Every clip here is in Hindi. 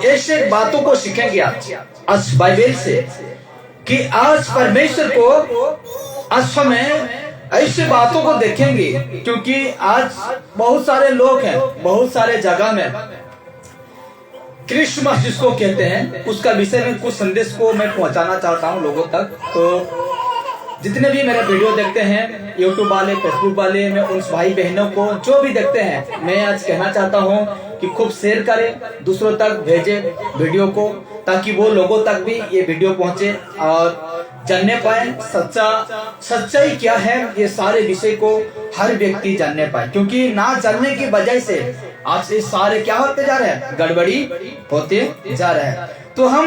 ऐसे बातों को सीखेंगे आज बाइबल से कि आज परमेश्वर को आज समय ऐसे बातों को देखेंगे, क्योंकि आज बहुत सारे लोग हैं, बहुत सारे जगह में क्रिसमस जिसको कहते हैं उसका विषय में कुछ संदेश को मैं पहुंचाना चाहता हूं लोगों तक। तो जितने भी मेरे वीडियो देखते हैं, यूट्यूब वाले, फेसबुक वाले, मैं उन भाई बहनों को जो भी देखते हैं, मैं आज कहना चाहता हूं कि खूब शेयर करें, दूसरों तक भेजे वीडियो को, ताकि वो लोगों तक भी ये वीडियो पहुंचे और जानने पाए सच्चाई क्या है। ये सारे विषय को हर व्यक्ति जानने पाए, क्योंकि ना जानने की वजह से आज ये सारे क्या होते जा रहे हैं, गड़बड़ी होते जा रहे हैं। तो हम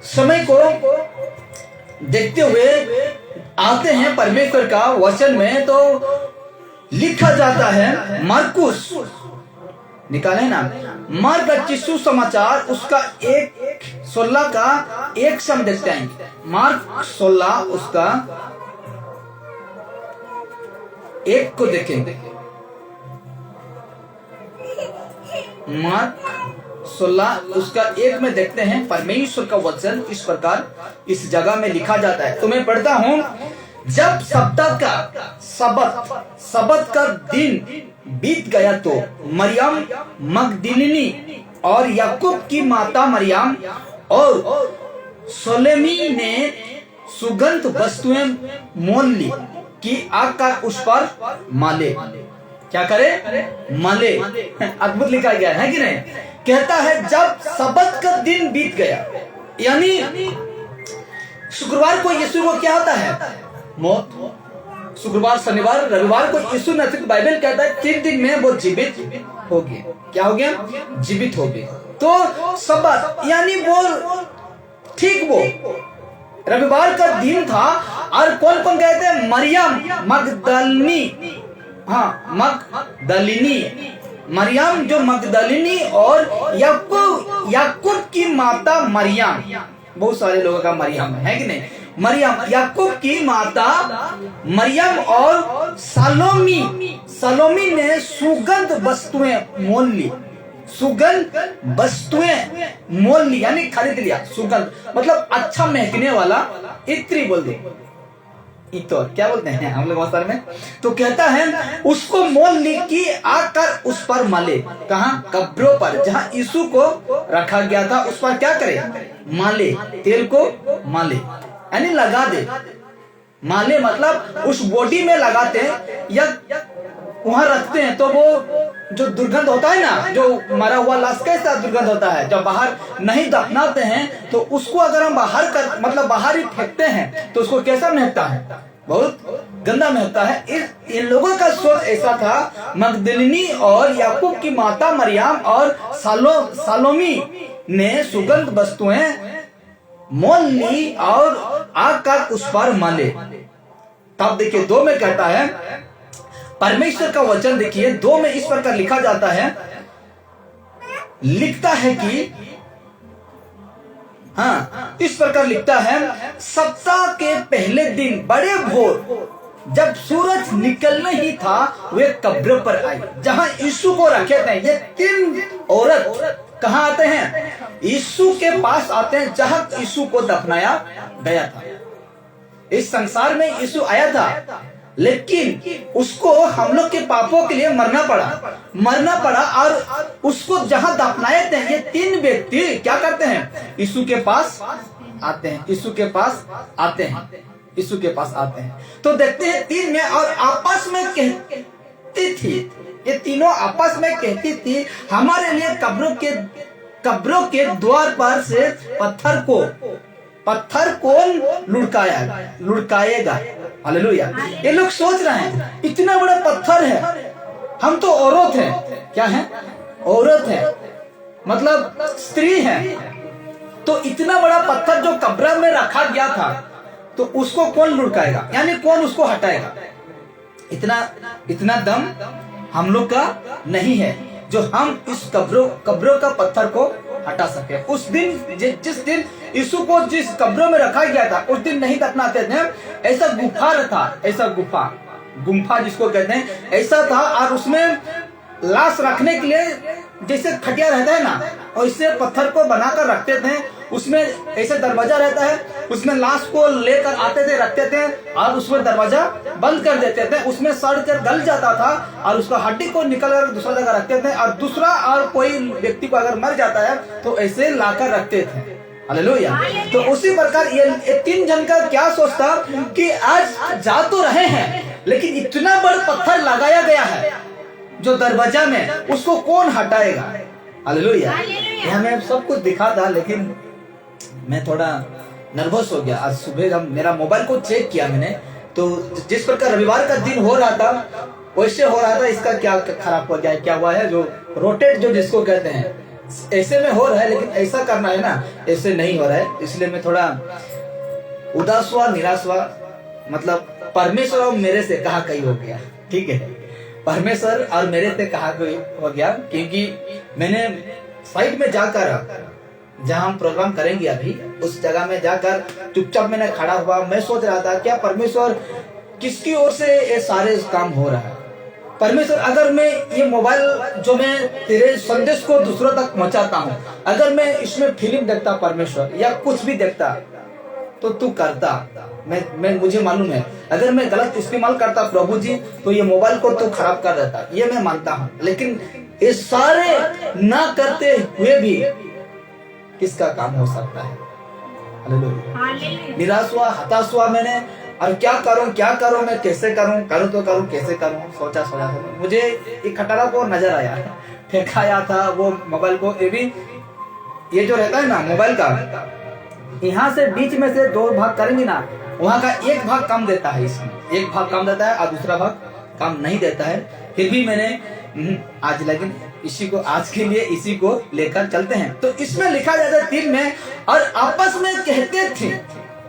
समय को देखते हुए आते हैं परमेश्वर का वचन में, तो लिखा जाता है मार्कुस, निकाले ना, मार्क 25 सुसमाचार उसका 1:16 का एक सम देखते हैं। मार्क 16 उसका 1 को देखेंगे। मार्क 16 उसका 1 में देखते हैं परमेश्वर का वचन इस प्रकार इस जगह में लिखा जाता है। तो मैं पढ़ता हूं, जब सप्ताह का सबत का दिन बीत गया तो मरियम मगदलिनी और याकूब की माता मरियम और सोलेमी ने सुगंध वस्तुएं मोल ली कि आकर उस पर माले, क्या करे, माले। अद्भुत लिखा गया है कि नहीं। कहता है जब सबत का दिन बीत गया, यानी शुक्रवार को यीशु को क्या होता है, मौत। शुक्रवार, शनिवार, रविवार को यीशु नजर बाइबल कहता है 3 दिन में वो जीवित हो गए। क्या हो गया, जीवित हो गए। तो सबत यानी वो ठीक वो रविवार का दिन था। और कौन कौन गए थे, मरियम मगदलिनी, हाँ मगदलिनी, मरियम जो मगदलिनी और याकूब की माता मरियम, बहुत सारे लोगों का मरियम है कि नहीं, मरियम, याकूब की माता मरियम और सलोमी ने सुगंध वस्तुएं मोल ली। सुगंध वस्तुएं मोल ली यानी खरीद लिया। सुगंध मतलब अच्छा महकने वाला, इत्री बोल दे, इतर क्या बोलते हैं हम लोग भाषा में। तो कहता है उसको मोल ली कि आकर उस पर माले, कहाँ, कब्रों पर जहाँ यीशु को रखा गया था उस पर क्या करे, माले, तेल को माले यानी लगा दे। माले मतलब उस बॉडी में लगाते हैं या वहां रखते हैं, तो वो जो दुर्गंध होता है ना, जो मरा हुआ लाश कैसा दुर्गंध होता है, जब बाहर नहीं दफनाते हैं तो उसको अगर हम बाहर कर मतलब बाहर ही फेंकते हैं तो उसको कैसा महकता है, बहुत गंदा महकता है। इन लोगों का सोच ऐसा था, मगदलिनी और याकूब की माता मरियम और सालोमी ने सुगंध वस्तुएं मोल ली और आकर उस पर माले। तब देखिए 2 में कहता है, परमेश्वर का वचन देखिए 2 में इस प्रकार लिखा जाता है, लिखता है कि हाँ इस प्रकार लिखता है, सप्ताह के पहले दिन बड़े भोर जब सूरज निकलने ही था वे कब्र पर आई जहां यीशु को रखे थे। ये 3 औरत कहां आते हैं, यीशु के पास आते हैं जहां यीशु को दफनाया गया था। इस संसार में यीशु आया था, लेकिन उसको हम लोग के पापों के लिए मरना पड़ा और उसको जहां दफनाए थे ये 3 व्यक्ति क्या करते हैं, यीशु के पास आते हैं, यीशु के पास आते हैं, यीशु के पास आते हैं। तो देखते हैं 3 में और आपस में कहती थी, ये तीनों आपस में कहती थी, हमारे लिए कब्रों के द्वार पर से पत्थर कौन लुढ़काएगा। हालेलुया। ये लोग सोच रहे हैं इतना बड़ा पत्थर है, हम तो औरत है, क्या है, औरत है मतलब स्त्री है, तो इतना बड़ा पत्थर जो कब्र में रखा गया था तो उसको कौन लुढ़काएगा, यानी कौन उसको हटाएगा। इतना दम हम लोग का नहीं है जो हम इस कब्रों का पत्थर को हटा सके। उस दिन जिस दिन यीशु को जिस कब्रों में रखा गया था उस दिन नहीं दफनाते थे। ऐसा गुफा था, ऐसा गुफा जिसको कहते हैं, ऐसा था और उसमें लाश रखने के लिए जैसे खटिया रहता है ना, और इससे पत्थर को बनाकर रखते थे, उसमें ऐसे दरवाजा रहता है, उसमें लाश को लेकर आते थे, रखते थे और उसमें दरवाजा बंद कर देते थे, उसमें सड़ कर गल जाता था और उसका हड्डी को निकल कर दूसरा जगह रखते थे, और दूसरा और कोई व्यक्ति को अगर मर जाता है तो ऐसे लाकर रखते थे। हालेलुया। तो उसी प्रकार ये 3 जन का क्या सोचता कि आज जा तो रहे हैं, लेकिन इतना बड़ा पत्थर लगाया गया है जो दरवाजा में, उसको कौन हटाएगा। हालेलुया। हमें सब कुछ दिखा था, लेकिन मैं थोड़ा नर्वस हो गया। आज सुबह जब मेरा मोबाइल को चेक किया मैंने, तो जिस प्रकार रविवार का दिन हो रहा था वैसे हो रहा था। इसका क्या खराब हो गया, क्या हुआ है, जो रोटेट जो जिसको कहते हैं, ऐसे में हो रहा है, लेकिन ऐसा करना है ना, ऐसे नहीं हो रहा है। इसलिए मैं थोड़ा उदास हुआ, निराश हुआ। मतलब परमेश्वर और मेरे से कहा कहीं हो गया। ठीक है, परमेश्वर और मेरे से कहा कोई हो गया, क्योंकि मैंने साइड में जाकर, जहां हम प्रोग्राम करेंगे अभी, उस जगह में जाकर चुपचाप मैंने खड़ा हुआ। मैं सोच रहा था क्या परमेश्वर किसकी ओर से ये सारे काम हो रहा है। परमेश्वर, अगर मैं ये मोबाइल जो मैं तेरे संदेश को दूसरों तक पहुंचाता हूँ, अगर मैं इसमें फिल्म देखता परमेश्वर, या कुछ भी देखता, तो तू करता। मैं मुझे मालूम है, अगर मैं गलत इस्तेमाल करता प्रभु जी, तो ये मोबाइल को तो खराब कर देता, ये मैं मानता हूँ। लेकिन ये सारे ना करते हुए भी किसका काम हो सकता है। हालेलुया। निराश हुआ, हताश हुआ मैंने, और क्या करूं, मैं कैसे करूं तो करूं, कैसे करूं, सोचा मुझे एक खटारा को नजर आया, फेंकाया था वो मोबाइल को। ये जो रहता है ना मोबाइल का, यहाँ से बीच में से 2 भाग करेंगे ना, वहाँ का 1 भाग काम देता है, इसमें 1 भाग काम देता है और दूसरा भाग काम नहीं देता है। फिर भी मैंने आज, लेकिन इसी को आज के लिए इसी को लेकर चलते हैं। तो इसमें लिखा जाता है 3 में, और आपस में कहते थे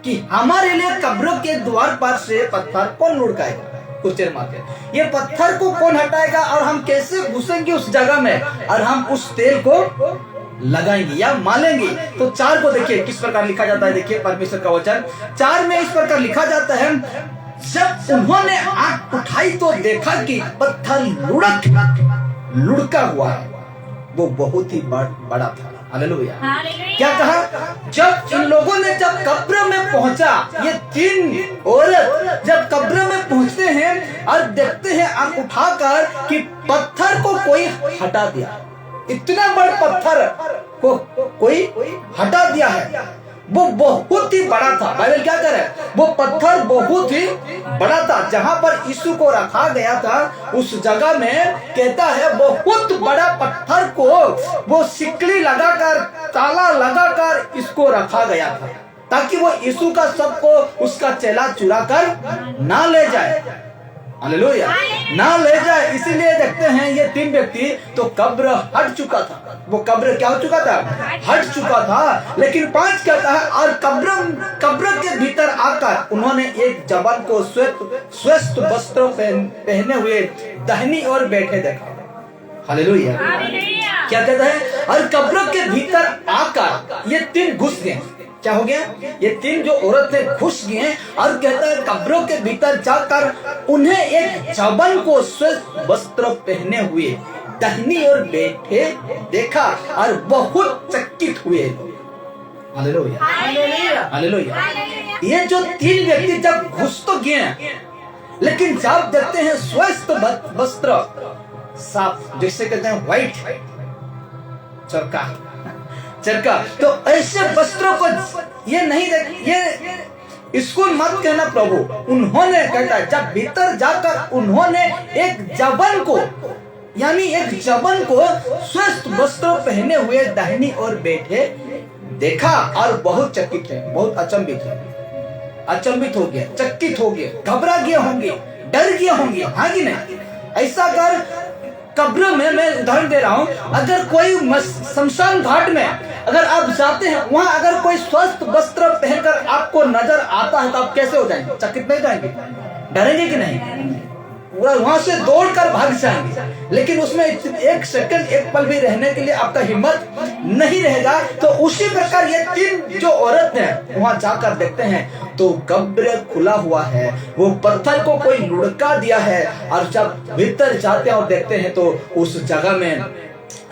कि हमारे लिए कब्रों के द्वार पर से पत्थर कौन लुढ़काएगा। कुछ देर मारते, ये पत्थर को कौन हटाएगा, और हम कैसे घुसेंगे उस जगह में, और हम उस तेल को लगाएंगे या मालेंगे। तो 4 को देखिए किस प्रकार लिखा जाता है। देखिए परमेश्वर का वचन 4 में इस प्रकार लिखा जाता है, जब उन्होंने आंख उठाई तो देखा कि पत्थर लुढ़का हुआ है, वो बहुत ही बड़ा था। हालेलुया। क्या कहा, जब इन लोगों ने जब कब्र में पहुंचा, ये 3 औरत जब कब्र में पहुंचते हैं और देखते हैं आंख उठाकर कि पत्थर को कोई हटा दिया, इतना बड़ा पत्थर को कोई हटा दिया है, वो बहुत ही बड़ा था। बाइबल क्या करे, वो पत्थर बहुत ही बड़ा था। जहां पर यीशु को रखा गया था, उस जगह में कहता है बहुत बड़ा पत्थर को वो सिकड़ी लगाकर, ताला लगाकर इसको रखा गया था, ताकि वो यीशु का सबको उसका चेला चुरा कर ना ले जाए। हालेलुया, ना ले जाए। इसीलिए देखते हैं ये 3 व्यक्ति, तो कब्र हट चुका था, वो कब्र क्या हो चुका था, हट चुका था। लेकिन 5 कहता है, और कब्र के भीतर आकर उन्होंने एक जवान को श्वेत वस्त्र पहने हुए दाहिनी ओर बैठे देखा। हालेलुया। क्या कहता है, और कब्र के भीतर आकर ये 3 घुस गए। क्या हो गया, ये 3 जो औरत थे घुस गए, और कहता है कब्रों के भीतर जाकर उन्हें एक जवान को श्वेत वस्त्र पहने हुए दाहिनी ओर बैठे देखा, और बहुत चकित हुए। Hallelujah, hallelujah. ये जो 3 व्यक्ति जब घुस तो गए, लेकिन जब देखते हैं श्वेत वस्त्र, साफ, जैसे कहते हैं व्हाइट चरका, तो ऐसे वस्त्रों को ये नहीं देख, ये इसको मत कहना प्रभु। उन्होंने कहता, जब भीतर जाकर उन्होंने एक जवान को, यानी एक जवान को श्वेत वस्त्र पहने हुए दाहिनी ओर बैठे देखा, और बहुत चकित है, बहुत अचंभित हो गया, चकित हो गए, घबरा गए होंगे, डर गए होंगे। हाँ कि नहीं, ऐसा कर कब्र में, मैं उदाहरण दे रहा हूँ, अगर कोई शमशान घाट में अगर आप जाते हैं, वहां अगर कोई स्वस्थ वस्त्र पहनकर आपको नजर आता है, तो आप कैसे हो जाएंगे, चकित नहीं जाएंगे, डरेंगे कि नहीं, वहां से दौड़कर भाग जाएंगे। लेकिन उसमें 1 सेकंड, 1 पल भी रहने के लिए आपका हिम्मत नहीं रहेगा। तो उसी प्रकार ये 3 जो औरत हैं वहां जाकर देखते हैं, तो कब्र खुला हुआ है, वो पत्थर को कोई लुढ़का दिया है। और जब भीतर जाते हैं और देखते हैं, तो उस जगह में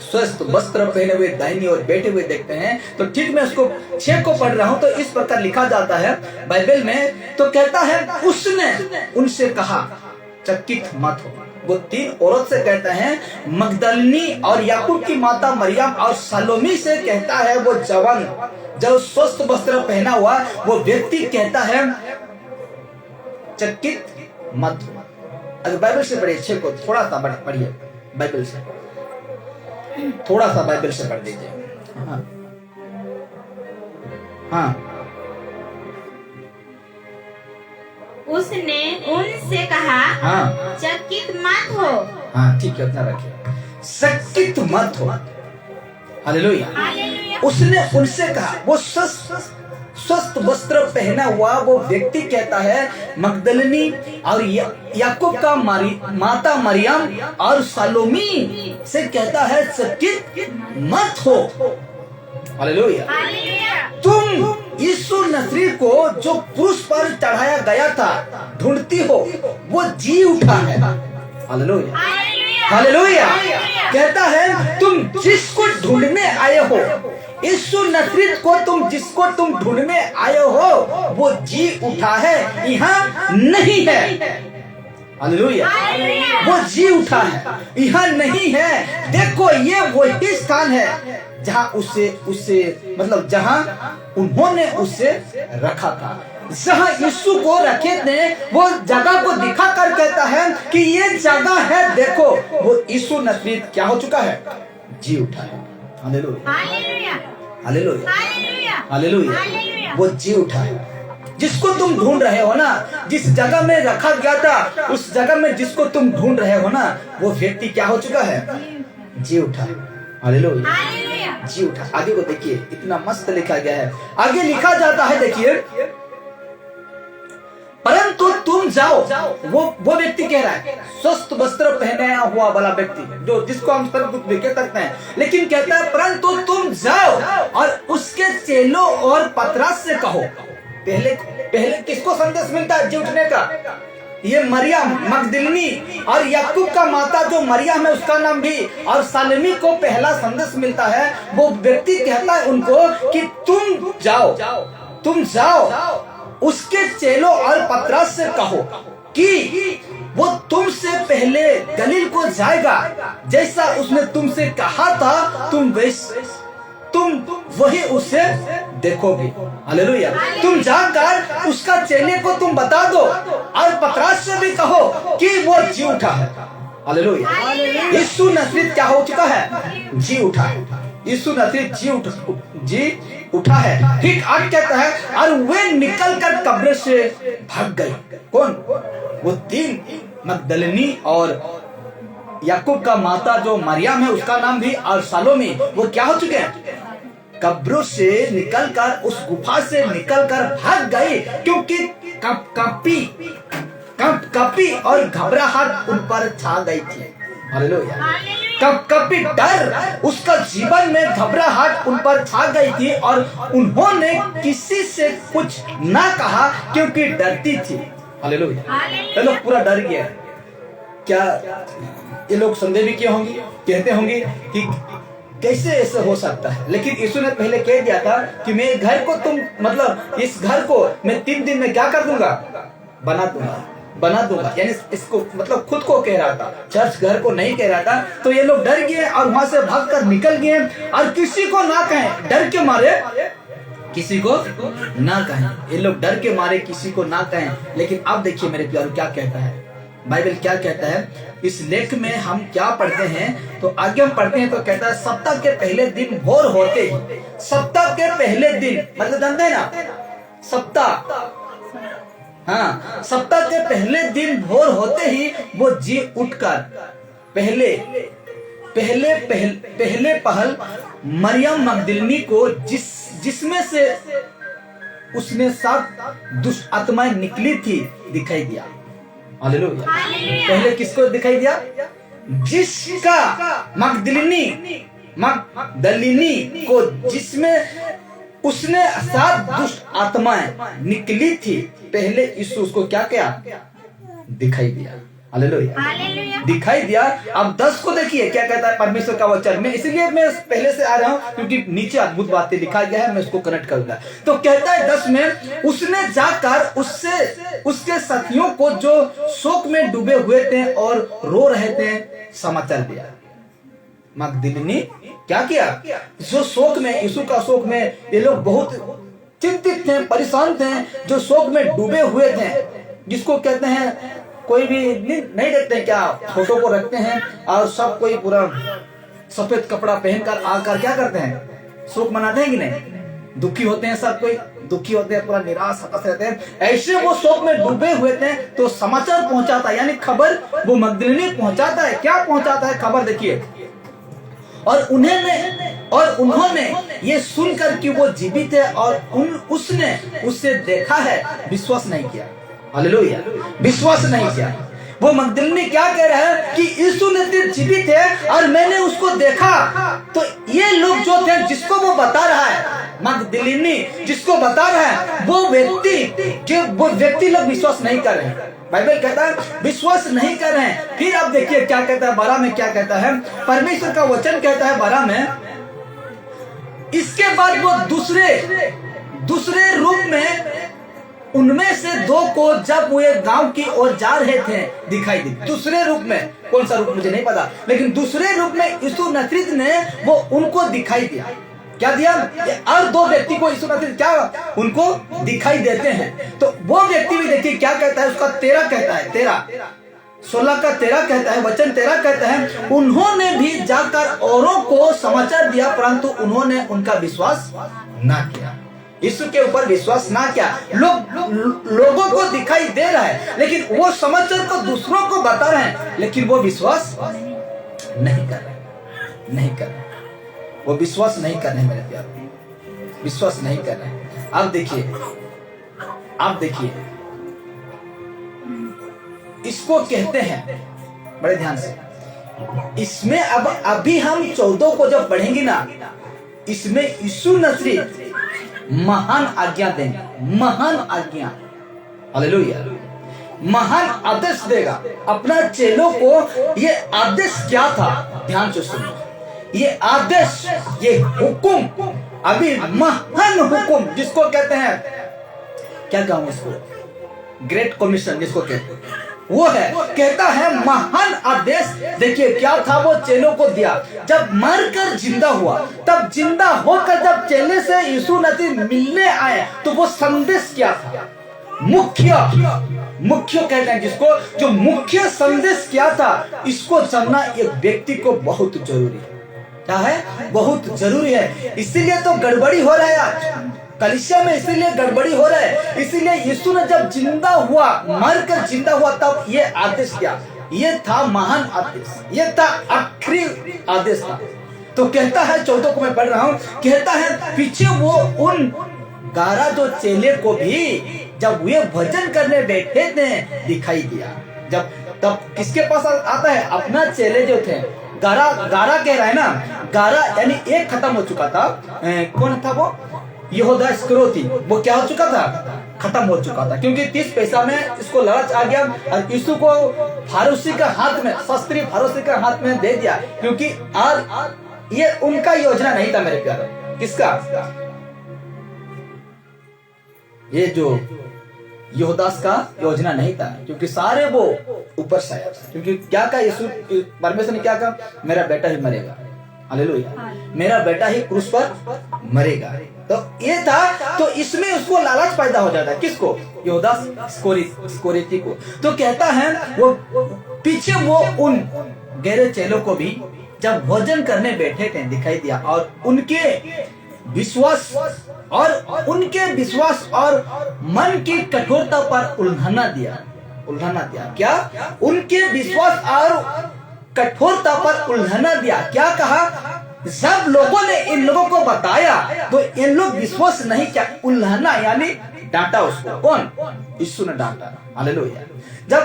स्वस्थ वस्त्र पहने हुए दाहिनी ओर बैठे हुए देखते हैं। तो ठीक मैं उसको 6 को पढ़ रहा हूं तो इस प्रकार लिखा जाता है बाइबल में। तो कहता है उसने उनसे कहा चकित मत हो। वो 3 औरत से कहता है, मगदलिनी और याकूब की माता मरियम और सलोमी से कहता है वो जवान जो स्वस्थ वस्त्र पहना हुआ वो व्यक्ति कहता है चकित मत हो। अगर बाइबल से पढ़िए 6 को थोड़ा सा पढ़िए, बाइबल से थोड़ा सा बाइबल से पढ़ दीजिए। हाँ उसने उनसे कहा हाँ चकित मत हो। हाँ ठीक है, उतना रखिए, चकित मत हो। हालेलुया। हालेलुया। उसने उनसे कहा, वो स्वस्थ वस्त्र पहना हुआ वो व्यक्ति कहता है मगदलिनी और याकूब का माता मरियम और सलोमी से कहता है चकित मत हो। हालेलुया। तुम यीशु नसरी को जो क्रूस पर चढ़ाया गया था ढूंढती हो, वो जी उठा है। हालेलुया। हालेलुया। कहता है तुम जिसको ढूंढने आए हो, यीशु नसरी को जिसको तुम ढूंढने आए हो वो जी उठा है, यहाँ नहीं है। हालेलुया। वो जी उठा है, यहाँ नहीं है। देखो ये वही स्थान है जहाँ उसे मतलब जहाँ उन्होंने उसे रखा था, जहाँ यीशु को रखे थे वो जगह को दिखा कर कहता है कि ये जगह है, देखो वो यीशु नसरी क्या हो चुका है, जी उठा है। हालेलुया। हालेलुया। हालेलुया। वो जी उठा है। जिसको तुम ढूंढ रहे हो ना, जिस जगह में रखा गया था उस जगह में जिसको तुम ढूंढ रहे हो ना, वो व्यक्ति क्या हो चुका है, जी उठा है। हालेलुया। जी उठा। आगे को देखिए, इतना मस्त लिखा गया है। आगे लिखा जाता है, देखिए, परंतु तुम जाओ। वो व्यक्ति कह रहा है, स्वस्थ वस्त्र पहने हुआ वाला व्यक्ति जो जिसको हम सब कुछ भी कह सकते हैं, लेकिन कहता है परंतु तुम जाओ और उसके चेलों और पतरस से कहो। पहले किसको संदेश मिलता है जी उठने का? ये मरियम मगदलिनी और याकूब का माता जो मरियम है उसका नाम भी, और सलोमी को पहला संदेश मिलता है। वो व्यक्ति कहता है उनको कि तुम जाओ उसके चेलों और पतरस से कहो कि वो तुमसे पहले गलील को जाएगा, जैसा उसने तुमसे कहा था तुम वही उसे देखोगे। हालेलुया। तुम जाकर उसका चेले को तुम बता दो और पतरस से भी कहो कि वो जी उठा है। हालेलुया। यीशु नसरी क्या हो चुका है, जी उठा है। यीशु नसरी जी उठा है। ठीक 8 कहता है और वे निकलकर कब्र से भाग गए। कौन? वो 3 मगदलिनी और याकूब का माता जो मरियम है उसका नाम भी, और सलोमी, वो क्या हो चुके हैं, कब्रों से निकलकर उस गुफा से निकलकर भाग गए, क्योंकि कपी और घबराहट उन पर छा गई थी। हालेलुया। कपी डर, उसका जीवन में घबराहट उन पर छा गई थी और उन्होंने किसी से कुछ ना कहा क्योंकि डरती थी। हालेलुया। ये लोग पूरा डर गया। क्या ये लोग संदेह भी किए होंगे, कहते होंगे कि कैसे ऐसे हो सकता है, लेकिन यीशु ने पहले कह दिया था कि मैं घर को इस घर को मैं 3 दिन में क्या कर दूंगा, बना दूंगा। यानी इसको मतलब खुद को कह रहा था, चर्च घर को नहीं कह रहा था। तो ये लोग डर गए और वहां से भागकर निकल गए और किसी को ना कहें, डर के मारे किसी को ना कहें। ये लोग डर के मारे किसी को ना कहें। लेकिन अब देखिए मेरे प्यारों क्या कहता है बाइबल, क्या कहता है इस लेख में हम क्या पढ़ते हैं। तो आगे हम पढ़ते हैं तो कहता है सप्ताह के पहले दिन भोर होते ही, सप्ताह के पहले दिन मतलब जानते हैं ना सप्ताह, हाँ, सप्ताह के पहले दिन भोर होते ही वो जी उठकर पहले पहल मरियम मगदलिनी को जिसमें से उसने 7 दुष्ट आत्माएं निकली थी दिखाई दिया। हालेलुया। पहले किसको दिखाई दिया? जिसका मगदलिनी को जिसमें उसने 7 दुष्ट आत्माएं निकली थी, पहले यीशु उसको क्या किया? दिखाई दिया। हालेलुया। हालेलुया। दिखाई दिया। अब 10 को देखिए क्या कहता है परमेश्वर का वचन में, इसलिए मैं पहले से आ रहा हूं क्योंकि नीचे अद्भुत बातें लिखा गया है, मैं उसको कनेक्ट करूंगा। तो कहता है 10 में, उसने जाकर उससे उसके साथियों को जो शोक में डूबे हुए थे और रो रहे थे समाचार दिया। मगदलिनी क्या किया? जो शोक में, यीशु का शोक में, ये लोग बहुत चिंतित थे, परेशान थे, जो शोक में डूबे हुए थे, जिसको कहते हैं कोई भी नहीं देखते क्या, फोटो को रखते हैं और सब कोई पूरा सफेद कपड़ा पहनकर आकर क्या करते हैं, शोक मनाते हैं कि नहीं? दुखी होते हैं, सब कोई दुखी होते हैं, पूरा निराश हताश रहते हैं। ऐसे वो शोक में डूबे हुए थे, तो समाचार पहुंचाता है, यानी खबर वो मगदलिनी पहुंचाता है। क्या पहुंचाता है खबर? देखिए, और उन्होंने ये सुनकर कि वो जीवित है और उसने उससे देखा है, विश्वास नहीं किया। हालेलुया, विश्वास नहीं किया। वो मगदलिनी क्या कह रहा है कि यीशु ने जीवित है और मैंने उसको देखा। तो ये लोग जो थे, जिसको वो बता रहा है, मगदलिनी जिसको बता रहा है, वो व्यक्ति लोग विश्वास नहीं कर रहे हैं। बाइबल कहता है विश्वास नहीं कर रहे हैं। फिर आप देखिए क्या कहता है 12 में, क्या कहता है परमेश्वर का वचन कहता है 12 में, इसके बाद वो दूसरे रूप में उनमें से 2 को जब वो एक गांव की ओर जा रहे थे दिखाई दी। दूसरे रूप में, कौन सा रूप मुझे नहीं पता, लेकिन दूसरे रूप में यीशु नसरीत ने वो उनको दिखाई दिया। क्या दिया? और 2 व्यक्ति को यीशु नसरीत क्या उनको दिखाई देते हैं। तो वो व्यक्ति भी देखिए क्या कहता है, उसका 13 कहता है, 16 का 13 कहता है, वचन 13 कहता है, उन्होंने भी जाकर औरों को समाचार दिया, परंतु उन्होंने उनका विश्वास ना किया। यीशु के ऊपर विश्वास ना किया। लोगों को दिखाई दे रहा है, लेकिन वो समाचार को दूसरों को बता रहे हैं, लेकिन वो विश्वास नहीं कर रहे। वो विश्वास नहीं कर रहे मेरे प्यारे, विश्वास नहीं कर रहे। अब देखिए इसको कहते हैं, बड़े ध्यान से इसमें, अब अभी हम 14 को जब पढ़ेंगे ना, इसमें यीशु नसरीत महान आज्ञा देंगे, महान आज्ञा, हालेलुया, महान आदेश देगा अपना चेलों को। ये आदेश क्या था? ध्यान से सुनो। ये आदेश, ये हुक्म, अभी महान हुक्म जिसको कहते हैं, क्या कहूं इसको, ग्रेट कमीशन जिसको कहते हैं, वो है, कहता है महान आदेश। देखिए क्या था, वो चेलों को दिया। जब मरकर जिंदा हुआ, तब जिंदा होकर जब चेले से यीशु नसरीत मिलने आए, तो वो संदेश क्या था? मुख्य कहते हैं जिसको, जो मुख्य संदेश क्या था, इसको जानना एक व्यक्ति को बहुत जरूरी है। क्या है? बहुत जरूरी है। इसीलिए तो गड़बड़ी हो रहा है आज कलीसिया में, इसीलिए गड़बड़ी हो रहा है। इसीलिए यीशु ने जब जिंदा हुआ, मरकर जिंदा हुआ, तब ये आदेश किया। ये था महान आदेश, ये था आखिरी आदेश था। तो कहता है 14 को मैं पढ़ रहा हूँ, कहता है पीछे वो उन 11 जो चेले को भी जब वे भजन करने बैठे थे दिखाई दिया। जब तब किसके पास आता है? अपना चेले जो थे, 11 कह रहा है ना, 11 यानी एक खत्म हो चुका था। कौन था वो? यहूदा इस्करियोती। वो क्या हो चुका था? खत्म हो चुका था, क्योंकि 30 पैसा में इसको लालच आ गया और यीशु को फारूसी का हाथ में, शास्त्री फारूसी का हाथ में दे दिया, क्योंकि आज ये उनका योजना नहीं था मेरे प्यारे। किसका? ये जो यहूदास का योजना नहीं था, क्योंकि सारे वो ऊपर से आया था। क्योंकि क्या कहा यीशु, परमेश्वर ने क्या कहा? मेरा बेटा ही मरेगा, हालेलुया, मेरा बेटा ही क्रूस पर मरेगा। तो ये था, तो इसमें उसको लालच पैदा हो जाता है। किसको? यहूदा इस्करियोती को। तो कहता है वो पीछे वो उन 11 चेलों को भी जब भोजन करने बैठे थे दिखाई दिया, और उनके विश्वास और मन की कठोरता पर उल्लंघना दिया। क्या? उनके विश्वास और कठोरता पर उल्लंघना दिया। क्या कहा? जब लोगों ने इन लोगों को बताया तो इन लोग विश्वास नहीं किया। उल्लंघना यानी डांटा उसको। कौन? यीशु ने डांटा, हालेलुया। जब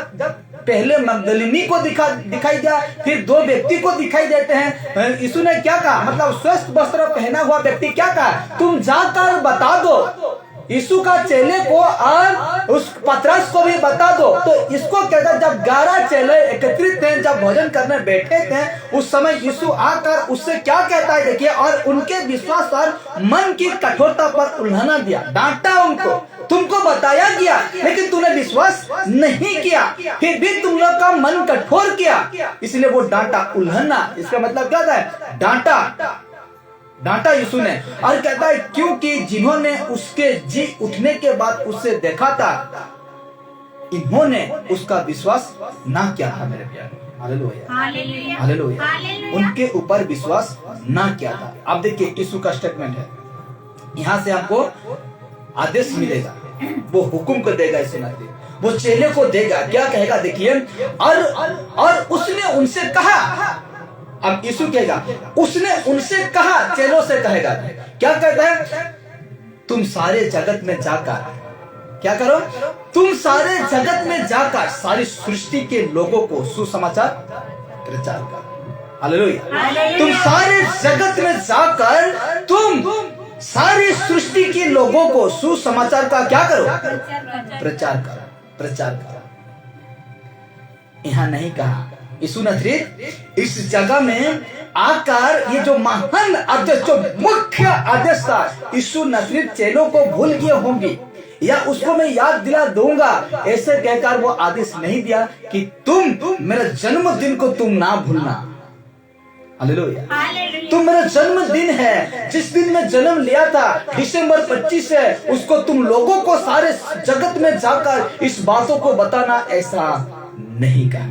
पहले मगदलिनी को दिखाई दिया, फिर 2 व्यक्ति को दिखाई देते हैं। यीशु ने क्या कहा? मतलब स्वस्थ वस्त्र पहना हुआ व्यक्ति क्या कहा? तुम जाकर बता दो यीशु का चेले को और उस पतरस को भी बता दो। तो इसको कहता, जब 11 चेले एकत्रित थे, जब भोजन करने बैठे थे, उस समय यीशु आकर उससे क्या कहता है देखिए, और उनके विश्वास और मन की कठोरता पर उल्हाना दिया, डांटा उनको। तुमको बताया गया लेकिन तूने विश्वास नहीं किया, फिर भी तुम लोग का मन कठोर किया, इसलिए वो डांटा। उल्हाना इसका मतलब क्या था? डांटा यीशु ने। और कहता है क्योंकि जिन्होंने उसके जी उठने के बाद उससे देखा था, इन्होंने उसका विश्वास ना किया था। मेरे प्यारे, हालेलुया, हालेलुया, उनके ऊपर विश्वास ना किया था। अब देखिए यीशु का स्टेटमेंट है, यहाँ से हमको आदेश मिलेगा, वो हुक्म को देगा, इसे ना दे, वो चेले को देगा। क्या कहेगा देखिए, और उसने उनसे कहा। अब यीशु कहेगा, उसने उनसे कहा, चेलों से कहेगा। क्या कहता है? तुम सारे जगत में जाकर क्या करो? तुम सारे जगत में जाकर सारी सृष्टि के लोगों को सुसमाचार प्रचार करो। हालेलुया। तुम सारे जगत में जाकर तुम सारी सृष्टि के लोगों को सुसमाचार का क्या करो? प्रचार करो, प्रचार करो। यहाँ नहीं कहा। यीशु नजरीत इस जगह में आकर ये जो महान आदेश, जो मुख्य आदेश था, यीशु नजरीत चेलों को भूल गए होंगे, या उसको मैं याद दिला दूंगा, ऐसे कहकर वो आदेश नहीं दिया कि तुम मेरे जन्मदिन को तुम ना भूलना। हालेलुया। तुम मेरा जन्मदिन है, जिस दिन मैं जन्म लिया था, दिसंबर 25 है, उसको तुम लोगों को सारे जगत में जाकर इस बातों को बताना, ऐसा नहीं कहा।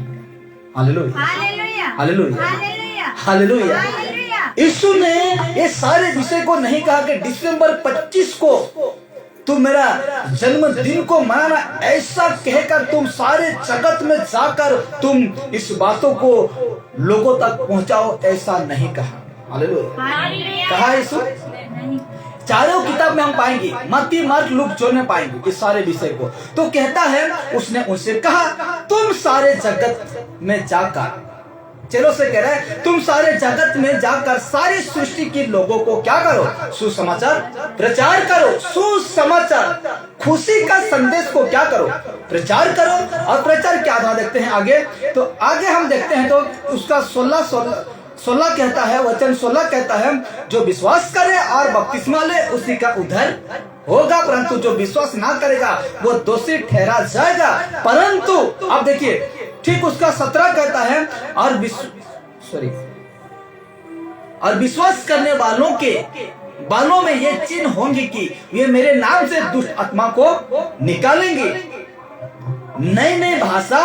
Hallelujah, hallelujah, hallelujah. यीशु ने ये सारे विषय को नहीं कहा कि दिसंबर 25 को तुम मेरा जन्मदिन को मनाना, ऐसा कहकर तुम सारे जगत में जाकर तुम इस बातों को लोगों तक पहुंचाओ, ऐसा नहीं कहा। हालेलुया। कहा यीशु। चारों किताब में हम पाएंगे, मत्ती, मार्क, लूक, जॉन में पाएंगे इस सारे विषय को। तो कहता है उसने उनसे कहा, तुम सारे जगत में जाकर, चलो से कह रहा है, तुम सारे जगत में जाकर सारी सृष्टि के लोगों को क्या करो? सुसमाचार प्रचार करो। सुसमाचार, खुशी का संदेश को क्या करो? प्रचार करो। और प्रचार क्या था देखते हैं आगे। तो आगे हम देखते हैं तो उसका 16 कहता है, वचन 16 कहता है, जो विश्वास करे और बपतिस्मा ले उसी का उद्धार होगा, परंतु जो विश्वास ना करेगा वो दोषी ठहरा जाएगा। परंतु अब देखिए ठीक उसका 17 कहता है, और विश्वास करने वालों में ये चिन्ह होंगे कि ये मेरे नाम से दुष्ट आत्मा को निकालेंगे, नई नई भाषा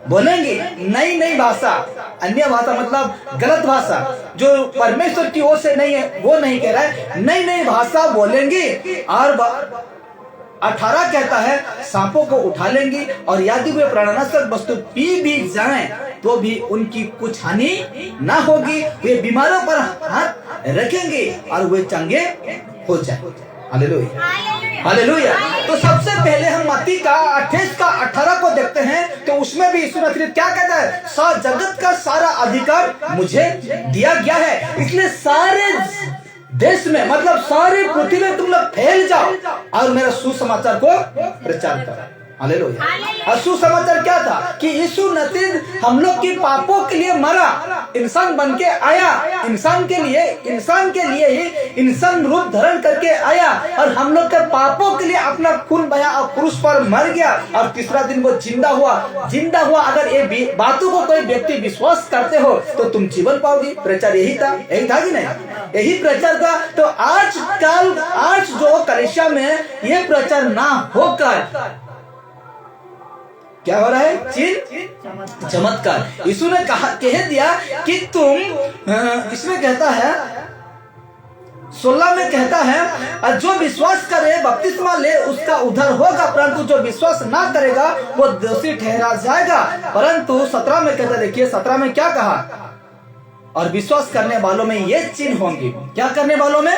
बोलेंगे। नई नई भाषा, अन्य भाषा मतलब गलत भाषा जो परमेश्वर की ओर से नहीं है, वो नहीं कह रहा है। नई नई भाषा बोलेंगे। और 18 कहता है, सांपों को उठा लेंगे, और यदि वे प्राणनाशक वस्तु पी भी जाएं तो भी उनकी कुछ हानि ना होगी। वे बीमारों पर हाथ रखेंगे और वे चंगे हो जाएंगे। Hallelujah, hallelujah. तो सबसे पहले हम मत्ती का 28 का 18 को देखते हैं। तो उसमें भी यीशु मसीह क्या कहता है? जगत का सारा अधिकार मुझे दिया गया है, इसलिए सारे देश में, मतलब सारी पृथ्वी में तुम लोग फैल जाओ और मेरा सुसमाचार को प्रचार करो। हालेलुया। और सुसमाचार क्या था? कि यीशु मसीह हम लोग के पापों के लिए मरा, इंसान बन के आया, इंसान के लिए ही इंसान रूप धारण करके आया, और हम लोग के पापों के लिए अपना खून बहा और क्रूस पर मर गया, और तीसरा दिन वो जिंदा हुआ। अगर ये बातों को कोई व्यक्ति विश्वास करते हो तो तुम जीवन पाओगे। प्रचार यही था कि नहीं? यही प्रचार था। तो आज जो कलीसिया में ये प्रचार ना होकर क्या हो रहा है? चिन्ह चमत्कार। यीशु ने कह दिया कि तुम, इसमें कहता है 16 में कहता है, जो विश्वास करे बपतिस्मा ले उसका उद्धार होगा, परंतु जो विश्वास ना करेगा वो दोषी ठहरा जाएगा। परंतु 17 में कहता, देखिए 17 में क्या कहा? और विश्वास करने वालों में ये चिन्ह होंगे। क्या करने वालों में?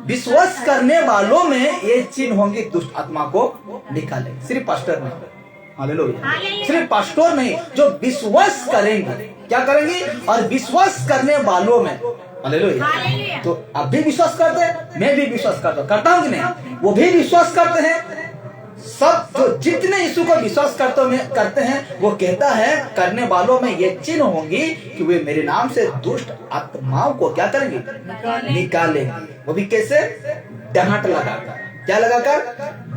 विश्वास करने वालों में ये चिन्ह होंगे, दुष्ट आत्मा को निकालेंगे। सिर्फ पास्टर नहीं, हालेलुया, सिर्फ पास्टर नहीं, जो विश्वास करेंगे। क्या करेंगे? और विश्वास करने वालों में हालेलुया। हालेलुया। तो आप भी विश्वास करते हैं, मैं भी विश्वास करता हूं कि नहीं? वो भी विश्वास करते हैं। सब जो जितने यीशु को विश्वास करते हैं वो कहता है करने वालों में ये चिन्ह होंगी कि वे मेरे नाम से दुष्ट आत्माओं को क्या करेंगे? निकालेंगे। वो भी कैसे? डांट लगाकर। क्या लगाकर?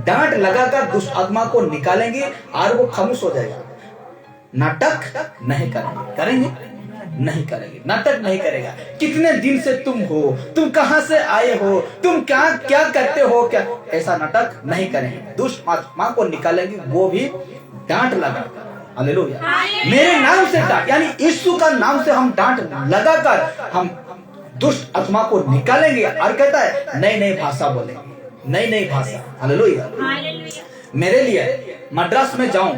डांट लगाकर दुष्ट आत्मा को निकालेंगे और वो खामोश हो जाएगा। नाटक नहीं करेंगे नहीं करेंगे, नाटक नहीं करेगा। कितने दिन से तुम हो, तुम कहां से आए हो, तुम क्या क्या करते हो, क्या ऐसा नाटक नहीं करेंगे। दुष्ट आत्मा को निकालेंगे, वो भी डांट लगाकर। हालेलुया। मेरे नाम से डांट, यानी यीशु का नाम से हम डांट लगाकर हम दुष्ट आत्मा को निकालेंगे। और कहता है नई नई भाषा बोलेंगे, नई नई भाषा। हालेलुया। मेरे लिए मद्रास में जाऊं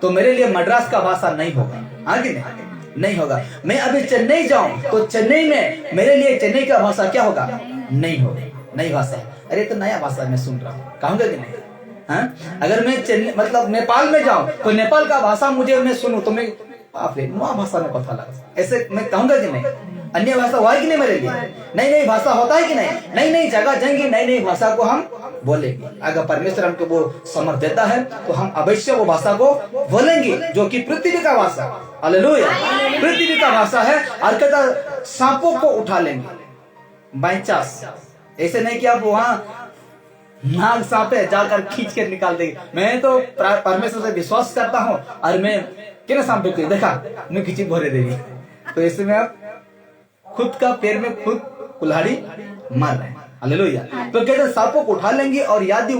तो मेरे लिए मद्रास का भाषा नहीं होगा, आगे नहीं होगा। मैं अभी चेन्नई जाऊं तो चेन्नई में मेरे लिए चेन्नई का भाषा क्या होगा? नहीं होगा, नई भाषा। अरे तो नया भाषा मैं सुन रहा हूँ, कहूंगा कि नहीं? हाँ? अगर मैं चेन्नई मतलब नेपाल में जाऊं तो नेपाल का भाषा मैं सुनूं तो मैं बाप रे नया भाषा में कथा लगा, ऐसे मैं कहूंगा कि नहीं? अन्य भाषा हुआ है कि नहीं मेरे लिए? नई नई भाषा होता है कि नहीं? नई नई जगह जाएंगे, नई नई भाषा को हम बोलेंगे। अगर परमेश्वर हमको वो समर्थ देता है तो हम अवश्य वो भाषा को बोलेंगे, जो कि पृथ्वी का भाषा। हालेलुया। पृथ्वी का भाषा है। और कहता सांपों को उठा लेंगे बाई चांस। ऐसे नहीं कि आप वहां नाग सांप है जाकर खींच के निकाल देंगे। मैं तो परमेश्वर से विश्वास करता हूँ और मैं क्या सांप को देखा मैं खींची भरे देगी, तो ऐसे में आप खुद का पैर में खुद कुल्हाड़ी मार रहे हैं। हालेलुया। तो कहते सांपों को उठा लेंगे और यदि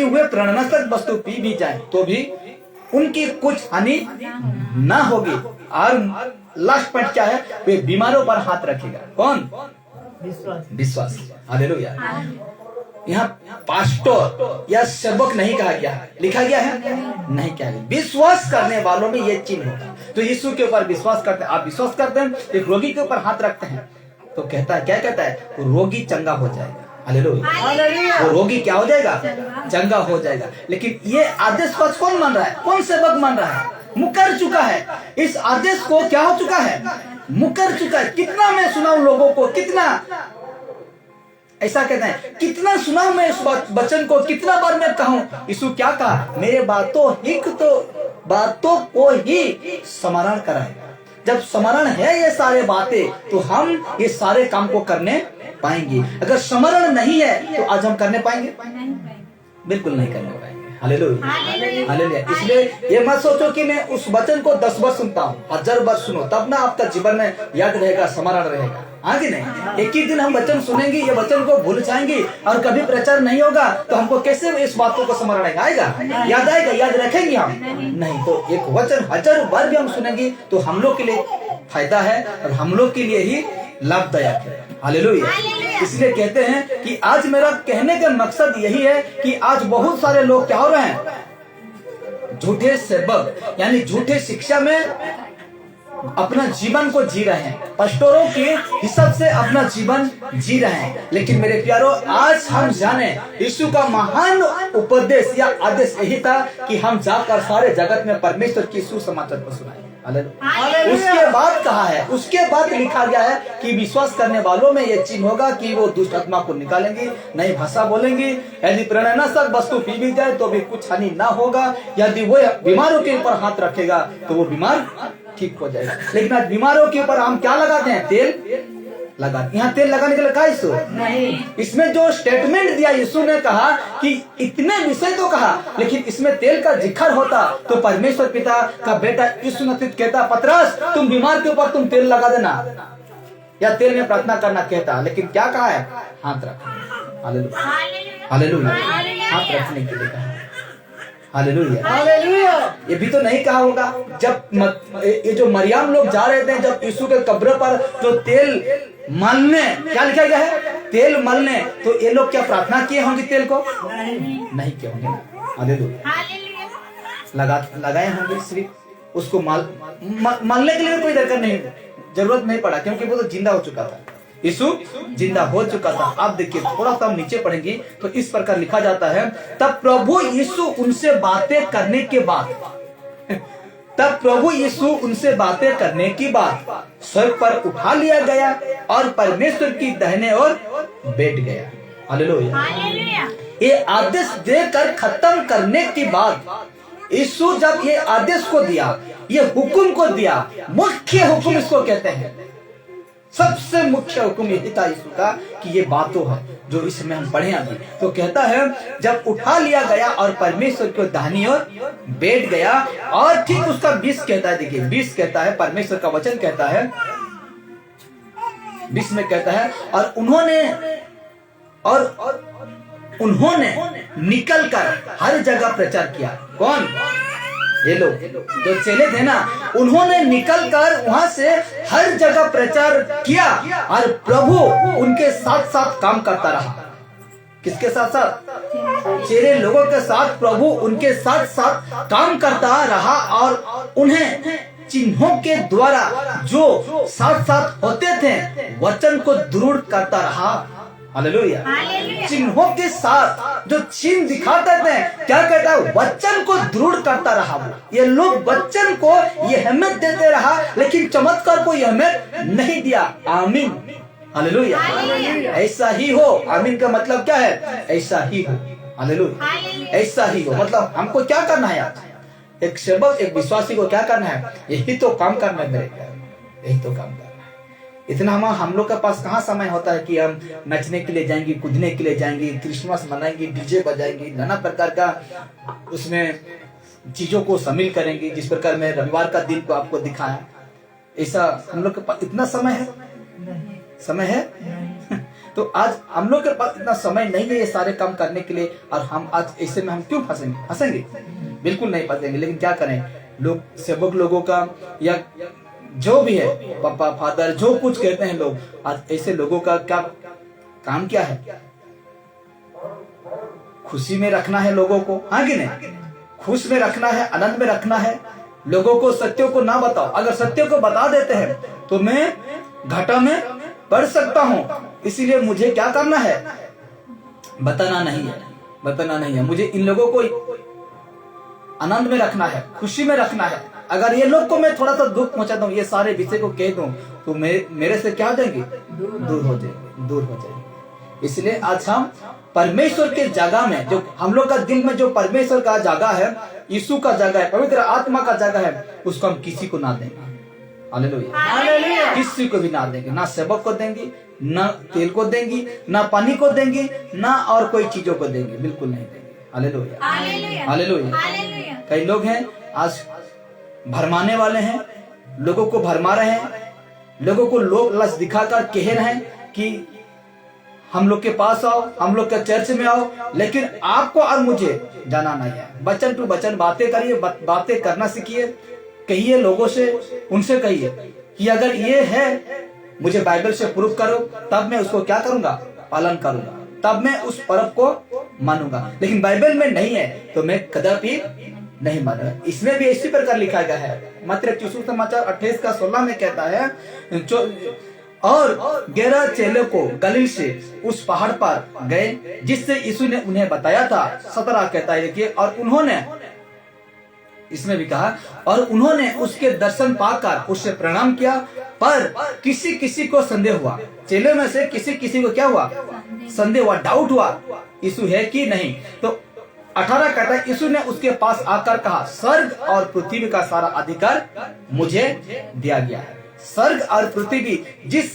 वे प्राणनाशक वस्तु पी भी जाए तो भी उनकी कुछ हानि ना होगी। और लास्ट पॉइंट क्या है? वे बीमारों पर हाथ रखेगा। कौन? विश्वास। हालेलुया। यहाँ पास्टर या सेवक नहीं कहा गया है, लिखा गया है नहीं क्या है? विश्वास करने वालों में ये चिन्ह होता है। तो यीशु के ऊपर विश्वास करते हैं, आप विश्वास करते हैं, एक रोगी के ऊपर हाथ रखते हैं तो कहता है, क्या कहता है? वो रोगी चंगा हो जाएगा। हालेलुया। वो रोगी क्या हो जाएगा? चंगा हो जाएगा। लेकिन ये आदेश कौन मान रहा है? कौन सेवक मान रहा है? मुकर चुका है। इस आदेश को क्या हो चुका है? मुकर चुका है। कितना मैं सुनाऊं लोगों को, कितना ऐसा कहते हैं, कितना सुनाऊं मैं इस वचन को, कितना बार मैं कहूं? यीशु क्या कहा? मेरे बातों को ही स्मरण कराएगा। जब स्मरण है ये सारे बातें तो हम ये सारे काम को करने पाएंगे। अगर स्मरण नहीं है तो आज हम करने पाएंगे? बिल्कुल नहीं करने पाएंगे। हालेलुया। हालेलुया। इसलिए ये मत सोचो कि मैं उस वचन को 10 बार सुनता हूँ, 1000 बार सुनो तब ना आपका जीवन में याद रहेगा, स्मरण रहेगा। आगे नहीं, एक ही दिन हम वचन सुनेंगे, ये वचन को भूल जाएंगे और कभी प्रचार नहीं होगा तो हमको कैसे इस बातों को स्मरण आएगा? याद आएगा? याद रखेंगे हम? नहीं। तो एक वचन 1000 बार भी हम सुनेंगे तो हम लोग के लिए फायदा है और हम लोग के लिए ही लाभदायक है। हालेलुया। इसलिए कहते हैं कि आज मेरा कहने का मकसद यही है कि आज बहुत सारे लोग क्या हो रहे हैं? झूठे सेवक यानी झूठे शिक्षा में अपना जीवन को जी रहे हैं, पास्टरों के हिसाब से अपना जीवन जी रहे हैं। लेकिन मेरे प्यारों, आज हम जाने यीशु का महान उपदेश या आदेश यही था कि हम जाकर सारे जगत में परमेश्वर की सुसमाचार को सुनाएं। उसके बाद कहा है, उसके बाद लिखा गया है कि विश्वास करने वालों में यह चिन्ह होगा कि वो दुष्ट आत्मा को निकालेंगे, नई भाषा बोलेंगे, यदि प्राणनाशक वस्तु पी भी जाए तो भी कुछ हानि ना होगा, यदि वो बीमारों के ऊपर हाथ रखेगा तो वो बीमार ठीक हो जाएगा। लेकिन आज बीमारों के ऊपर हम क्या लगाते हैं? तेल लगाते। यहाँ तेल लगाने के लिए कहा यीशु नहीं। इसमें जो स्टेटमेंट दिया यीशु ने कहा कि इतने विषय तो कहा, लेकिन इसमें तेल का जिक्र होता तो परमेश्वर पिता का बेटा यीशु मसीह कहता, पतरस तुम बीमार के ऊपर तुम तेल लगा देना या तेल में प्रार्थना करना कहता। लेकिन क्या कहा है? हाथ रखना। हालेलुया। हालेलुया। हाथ रखने के लिए कहा। हालेलुया। हालेलुया। ये भी तो नहीं कहा होगा जब ये जो मरियम लोग जा रहे थे, जब यीशु के कब्र पर जो तेल मलने, क्या लिखा गया है? तेल मलने। तो ये लोग क्या प्रार्थना किए होंगे? तेल को नहीं किए होंगे ना। हालेलुया। लगाए होंगे सिर्फ उसको मलने के लिए कोई दरकार नहीं, जरूरत नहीं पड़ा, क्योंकि वो तो जिंदा हो चुका था। यीशु जिंदा हो चुका था। आप देखिए थोड़ा सा हम नीचे पढ़ेंगे तो इस प्रकार लिखा जाता है, तब प्रभु यीशु उनसे बातें करने के बाद तब प्रभु यीशु उनसे बातें करने की बाद स्वर्ग पर उठा लिया गया और परमेश्वर की दाहिने ओर बैठ गया। हालेलुया। हालेलुया। ये आदेश देकर खत्म करने के बाद यीशु जब ये आदेश को दिया, ये हुक्म को दिया, मुख्य हुक्म इसको कहते हैं, सबसे मुख्य हुक्म यही था यीशु का कि ये बातों है जो इसमें हम पढ़े अभी। तो कहता है जब उठा लिया गया और परमेश्वर को दाहिनी ओर बैठ गया, और ठीक उसका 20 कहता है, देखिए 20 कहता है, परमेश्वर का वचन कहता है 20 में कहता है उन्होंने निकलकर हर जगह प्रचार किया। कौन? ये लोग जो चेले थे ना, उन्होंने निकलकर वहां से हर जगह प्रचार किया और प्रभु उनके साथ साथ काम करता रहा। किसके साथ साथ? चेले लोगों के साथ प्रभु उनके साथ साथ काम करता रहा और उन्हें चिन्हों के द्वारा जो साथ साथ होते थे वचन को दृढ़ करता रहा। हालेलुया। चिन्हों के साथ जो चिन्ह दिखाते थे, क्या कहता है? वचन को दृढ़ करता रहा। वो ये लोग वचन को ये अहमियत देते रहा, लेकिन चमत्कार को ये अहमियत नहीं दिया। आमीन। हालेलुया। ऐसा ही हो। आमीन का मतलब क्या है? ऐसा ही हो। हालेलुया। ऐसा ही हो मतलब हमको क्या करना है? एक सेवक, एक विश्वासी को क्या करना है? यही तो काम करना है मेरे, यही तो काम करना है। इतना हम लोग के पास कहाँ समय होता है कि हम नचने के लिए जाएंगे, कूदने के लिए जाएंगे, क्रिसमस मनाएंगे, डीजे बजाएंगे, नाना प्रकार का उसमें चीजों को शामिल करेंगे। जिस प्रकार मैं रविवार का दिन को आपको दिखाया, ऐसा हम लोग के पास इतना समय है? समय है? तो आज हम लोग के पास इतना समय नहीं है ये सारे काम करने के लिए, और हम आज ऐसे में हम क्यों फंसेंगे? बिल्कुल नहीं फंसेंगे। लेकिन क्या करें, लोग सेवक लोगों का या जो भी है, पापा फादर जो कुछ कहते हैं लोग, आज ऐसे लोगों का क्या काम क्या है? खुशी में रखना है लोगों को, हाँ कि नहीं? खुश में रखना है, आनंद में रखना है। लोगों को सत्यों को ना बताओ। अगर सत्यों को बता देते हैं तो मैं घाटा में पड़ सकता हूँ, इसीलिए मुझे क्या करना है? बताना नहीं है। मुझे इन लोगों को आनंद में रखना है, खुशी में रखना है। अगर ये लोग को मैं थोड़ा सा दुख पहुंचाता हूँ, ये सारे विषय को कह दूं, तो मेरे से क्या हो जाएंगे? दूर हो जाएंगे। इसलिए आज हम परमेश्वर के जगह में, जो हम लोग का दिल में जो परमेश्वर का जगह है, यीशु का जगह है, पवित्र आत्मा का जगह है, उसको हम किसी को ना देंगे। हालेलुया। किसी को भी ना देंगे, ना सेवक को देंगे, ना तेल को देंगे, ना पानी को देंगे, ना और कोई चीजों को देंगे, बिल्कुल नहीं देंगे। हालेलुया। कई लोग हैं आज भरमाने वाले हैं, लोगों को भरमा रहे हैं, लोगों को लोग लस दिखाकर कह रहे हैं कि हम लोग के पास आओ, हम लोग के चर्च में आओ, लेकिन आपको और मुझे जाना नहीं है। वचन टू वचन बातें करिए, बातें करना सीखिए। कहिए लोगों से, उनसे कहिए कि अगर ये है, मुझे बाइबल से प्रूफ करो, तब मैं उसको क्या करूंगा? पालन करूंगा, तब मैं उस पर्व को मानूंगा। लेकिन बाइबल में नहीं है तो मैं कदापि नहीं माना। इसमें भी इसी प्रकार लिखा गया है, मत्ती सुसमाचार 28:16 में कहता है, और 11 चेले को गलील से उस पहाड़ पर गए जिससे यीशु ने उन्हें बताया था। 17 कहता है, देखिए, और उन्होंने, इसमें भी कहा, और उन्होंने उसके दर्शन पाकर उससे प्रणाम किया, पर किसी किसी को संदेह हुआ। चेले में से किसी किसी को क्या हुआ? संदेह हुआ, डाउट हुआ, यीशु है कि नहीं। तो 18 कहता है, यीशु ने उसके पास आकर कहा, स्वर्ग और पृथ्वी का सारा अधिकार मुझे दिया गया है। स्वर्ग और पृथ्वी, जिस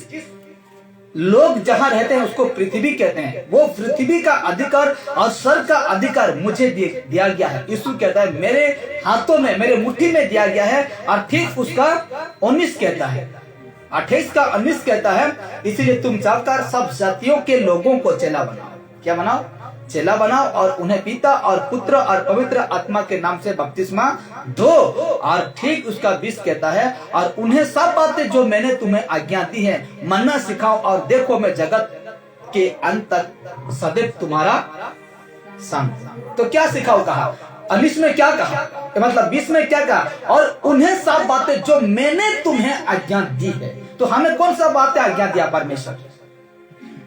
लोग जहां रहते हैं उसको पृथ्वी कहते हैं, वो पृथ्वी का अधिकार और स्वर्ग का अधिकार मुझे दिया गया है। यीशु कहता है मेरे हाथों में, मेरे मुट्ठी में दिया गया है। और ठीक उसका 19 कहता है, 28 का 19 कहता है, इसीलिए तुम जाकर सब जातियों के लोगों को चेला बनाओ। क्या बनाओ? चेला बनाओ, और उन्हें पिता और पुत्र और पवित्र आत्मा के नाम से बपतिस्मा दो। और ठीक उसका 20 कहता है, और उन्हें सब बातें जो मैंने तुम्हें आज्ञा दी है मानना सिखाओ, और देखो मैं जगत के अंत तक सदैव तुम्हारा संग। तो क्या सिखाओ कहा? 19 में क्या कहा? मतलब 20 में क्या कहा? और उन्हें सब बातें जो मैंने तुम्हें आज्ञा दी है। तो हमें कौन सा बातें आज्ञा दिया? परमेश्वर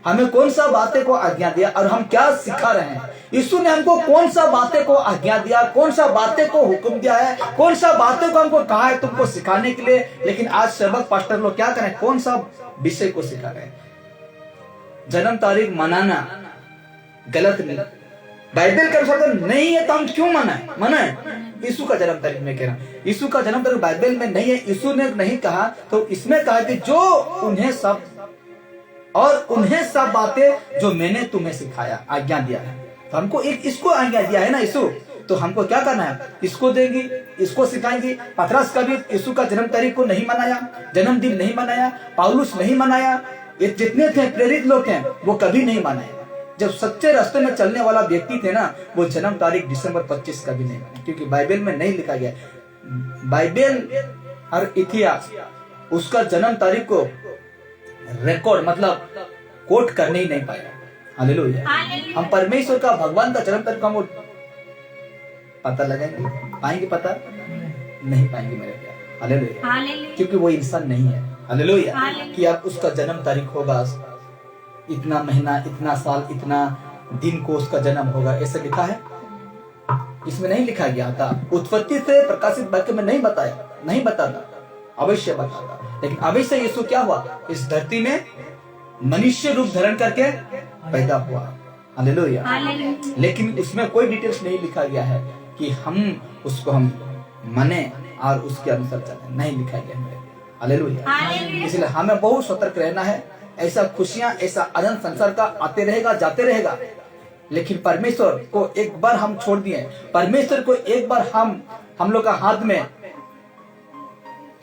हमें कौन सा बातें को आज्ञा दिया और हम क्या सिखा रहे हैं। यीशु ने हमको कौन सा बातें को आज्ञा दिया, कौन सा बातें को हुक्म दिया है, कौन सा बातें को हमको कहा है तुमको सिखाने के लिए। लेकिन आज सेवक पास्टर लोग क्या करें, कौन सा विषय को सिखा रहे हैं। जन्म तारीख मनाना गलत नहीं, बाइबल के अनुसार नहीं है तो हम क्यों मनाए। यीशु का जन्म तारीख में कह रहा, यीशु का जन्म तारीख बाइबल में नहीं है, यीशु ने नहीं कहा तो इसमें कहा कि जो उन्हें सब बातें जो मैंने तुम्हें सिखाया, आज्ञा दिया है। तो हमको एक इसको आज्ञा दिया है ना यीशु, तो हमको क्या करना है, इसको देंगे, इसको सिखाएंगे। पतरस का भी यीशु का जन्म तारीख को नहीं मनाया, जन्मदिन नहीं मनाया, पौलुस नहीं मनाया, ये जितने थे प्रेरित लोग हैं वो कभी नहीं मनाए। जब सच्चे रास्ते में चलने वाला व्यक्ति थे ना, वो जन्म तारीख दिसंबर 25 का भी नहीं मनाए, क्योंकि बाइबल में नहीं लिखा गया। बाइबल और इतिहास उसका जन्म तारीख को रिकॉर्ड मतलब कोट करने ही नहीं पाया। हालेलुया। हम परमेश्वर का, भगवान का जन्म तारीख हम पता लगाएंगे, पाएंगे पता नहीं पाएंगे मेरे प्यार। हालेलुया। क्योंकि वो इंसान नहीं है। हालेलुया। कि आप उसका जन्म तारीख होगा, इतना महीना, इतना साल, इतना दिन को उसका जन्म होगा, ऐसा लिखा है? इसमें नहीं लिखा गया था। उत्पत्ति से प्रकाशित वाक्य में नहीं बताया, नहीं बताता, अवश्य बताता। लेकिन अवश्य यीशु क्या हुआ, इस धरती में मनुष्य रूप धारण करके पैदा हुआ। हालेलुया। लेकिन उसमें कोई डिटेल्स नहीं लिखा गया है कि हम उसको हम माने और उसके अनुसार चले, नहीं लिखा गया है। हालेलुया। इसलिए हमें बहुत सतर्क रहना है। ऐसा खुशियां, ऐसा आनंद संसार का आते रहेगा, जाते रहेगा। लेकिन परमेश्वर को एक बार हम छोड़ दिए, परमेश्वर को एक बार हम लोग का हाथ में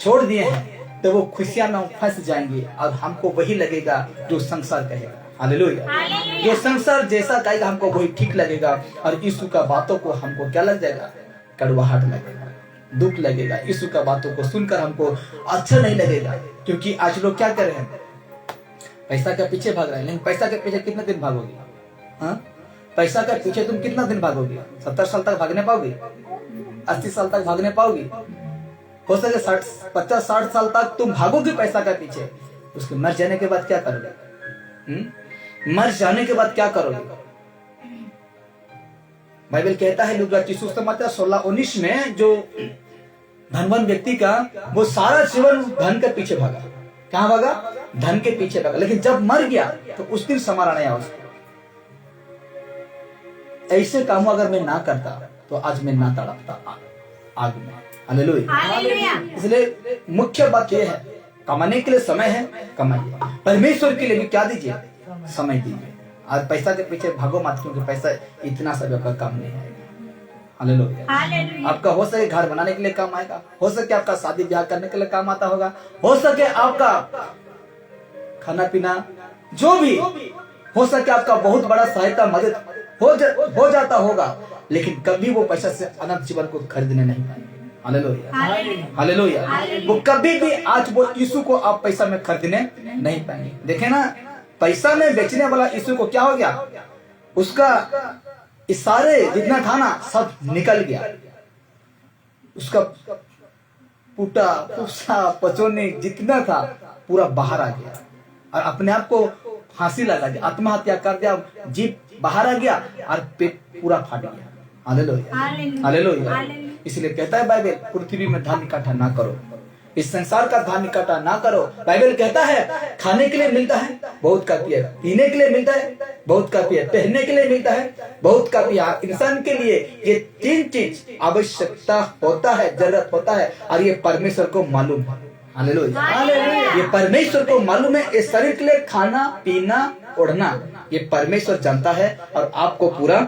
छोड़ दिए हैं, तो वो खुशियां में फंस जाएंगे और हमको वही लगेगा जो संसार कहेगा। हालेलुया। जो संसार जैसा कहेगा हमको वही ठीक लगेगा, और यीशु का बातों को हमको क्या लग जाएगा, कड़वाहट लगेगा, दुख लगेगा। यीशु का बातों को सुनकर हमको अच्छा नहीं लगेगा। क्योंकि आज लोग क्या कर रहे हैं, पैसा के पीछे भाग रहे हैं। लेकिन पैसा के पीछे कितने दिन भागोगे? हाँ, पैसा के पीछे तुम कितना दिन भागोगे? 70 साल तक भागने पाओगे? 80 साल तक भागने पाओगे? हो सके 50-60 साल तक तुम भागोगे पैसा के पीछे। उसके मर जाने के बाद क्या करोगे? मर जाने के बाद क्या करोगे? बाइबल कहता है लूका 16:19 में, जो धनवान व्यक्ति का वो सारा जीवन धन के पीछे भागा। कहां भागा? धन के पीछे भागा। लेकिन जब मर गया तो उस दिन समारा नहीं आया उसको। ऐसे काम अगर मैं ना करता तो आज मैं ना तड़पता आग में। हालेलुया। इसलिए मुख्य बात यह है, कमाने के लिए समय है, कमाइए। परमेश्वर के लिए भी क्या दीजिए, समय दीजिए। और पैसा के पीछे भागो मत, क्योंकि पैसा इतना सब का काम नहीं है। हालेलुया। आपका हो सके घर बनाने के लिए काम आएगा, हो सके आपका शादी ब्याह करने के लिए काम आता होगा, हो सके आपका खाना पीना जो भी हो सके, आपका बहुत बड़ा सहायता मदद हो जाता होगा। लेकिन कभी वो पैसा से अनंत जीवन को खरीदने नहीं पाएंगे। हालेलुया। हालेलुया। वो कभी भी आज वो यीशु को आप पैसा में खरीदने नहीं पाएंगे। देखे ना, पैसा में बेचने वाला यीशु को क्या हो गया, उसका इशारे जितना था ना सब निकल गया। उसका पुटा पुसा पचोने जितना था पूरा बाहर आ गया, और अपने आप को फांसी लगा दिया, आत्महत्या कर दिया, जीभ बाहर आ गया और पेट पूरा फाट गया। हालेलुया। हालेलुया। इसलिए कहता है बाइबल, पृथ्वी में धन इकट्ठा ना करो, इस संसार का धन इकट्ठा ना करो। बाइबल कहता है खाने के लिए मिलता है, बहुत काफी है। पीने के लिए मिलता है, बहुत काफी है। पहनने के लिए मिलता है, बहुत काफी है। इंसान के लिए ये 3 चीज आवश्यकता होता है, जरूरत होता है, और ये परमेश्वर को मालूम है। हालेलुया। ये परमेश्वर को मालूम है। इस शरीर के लिए खाना पीना ओढ़ना ये परमेश्वर जानता है और आपको पूरा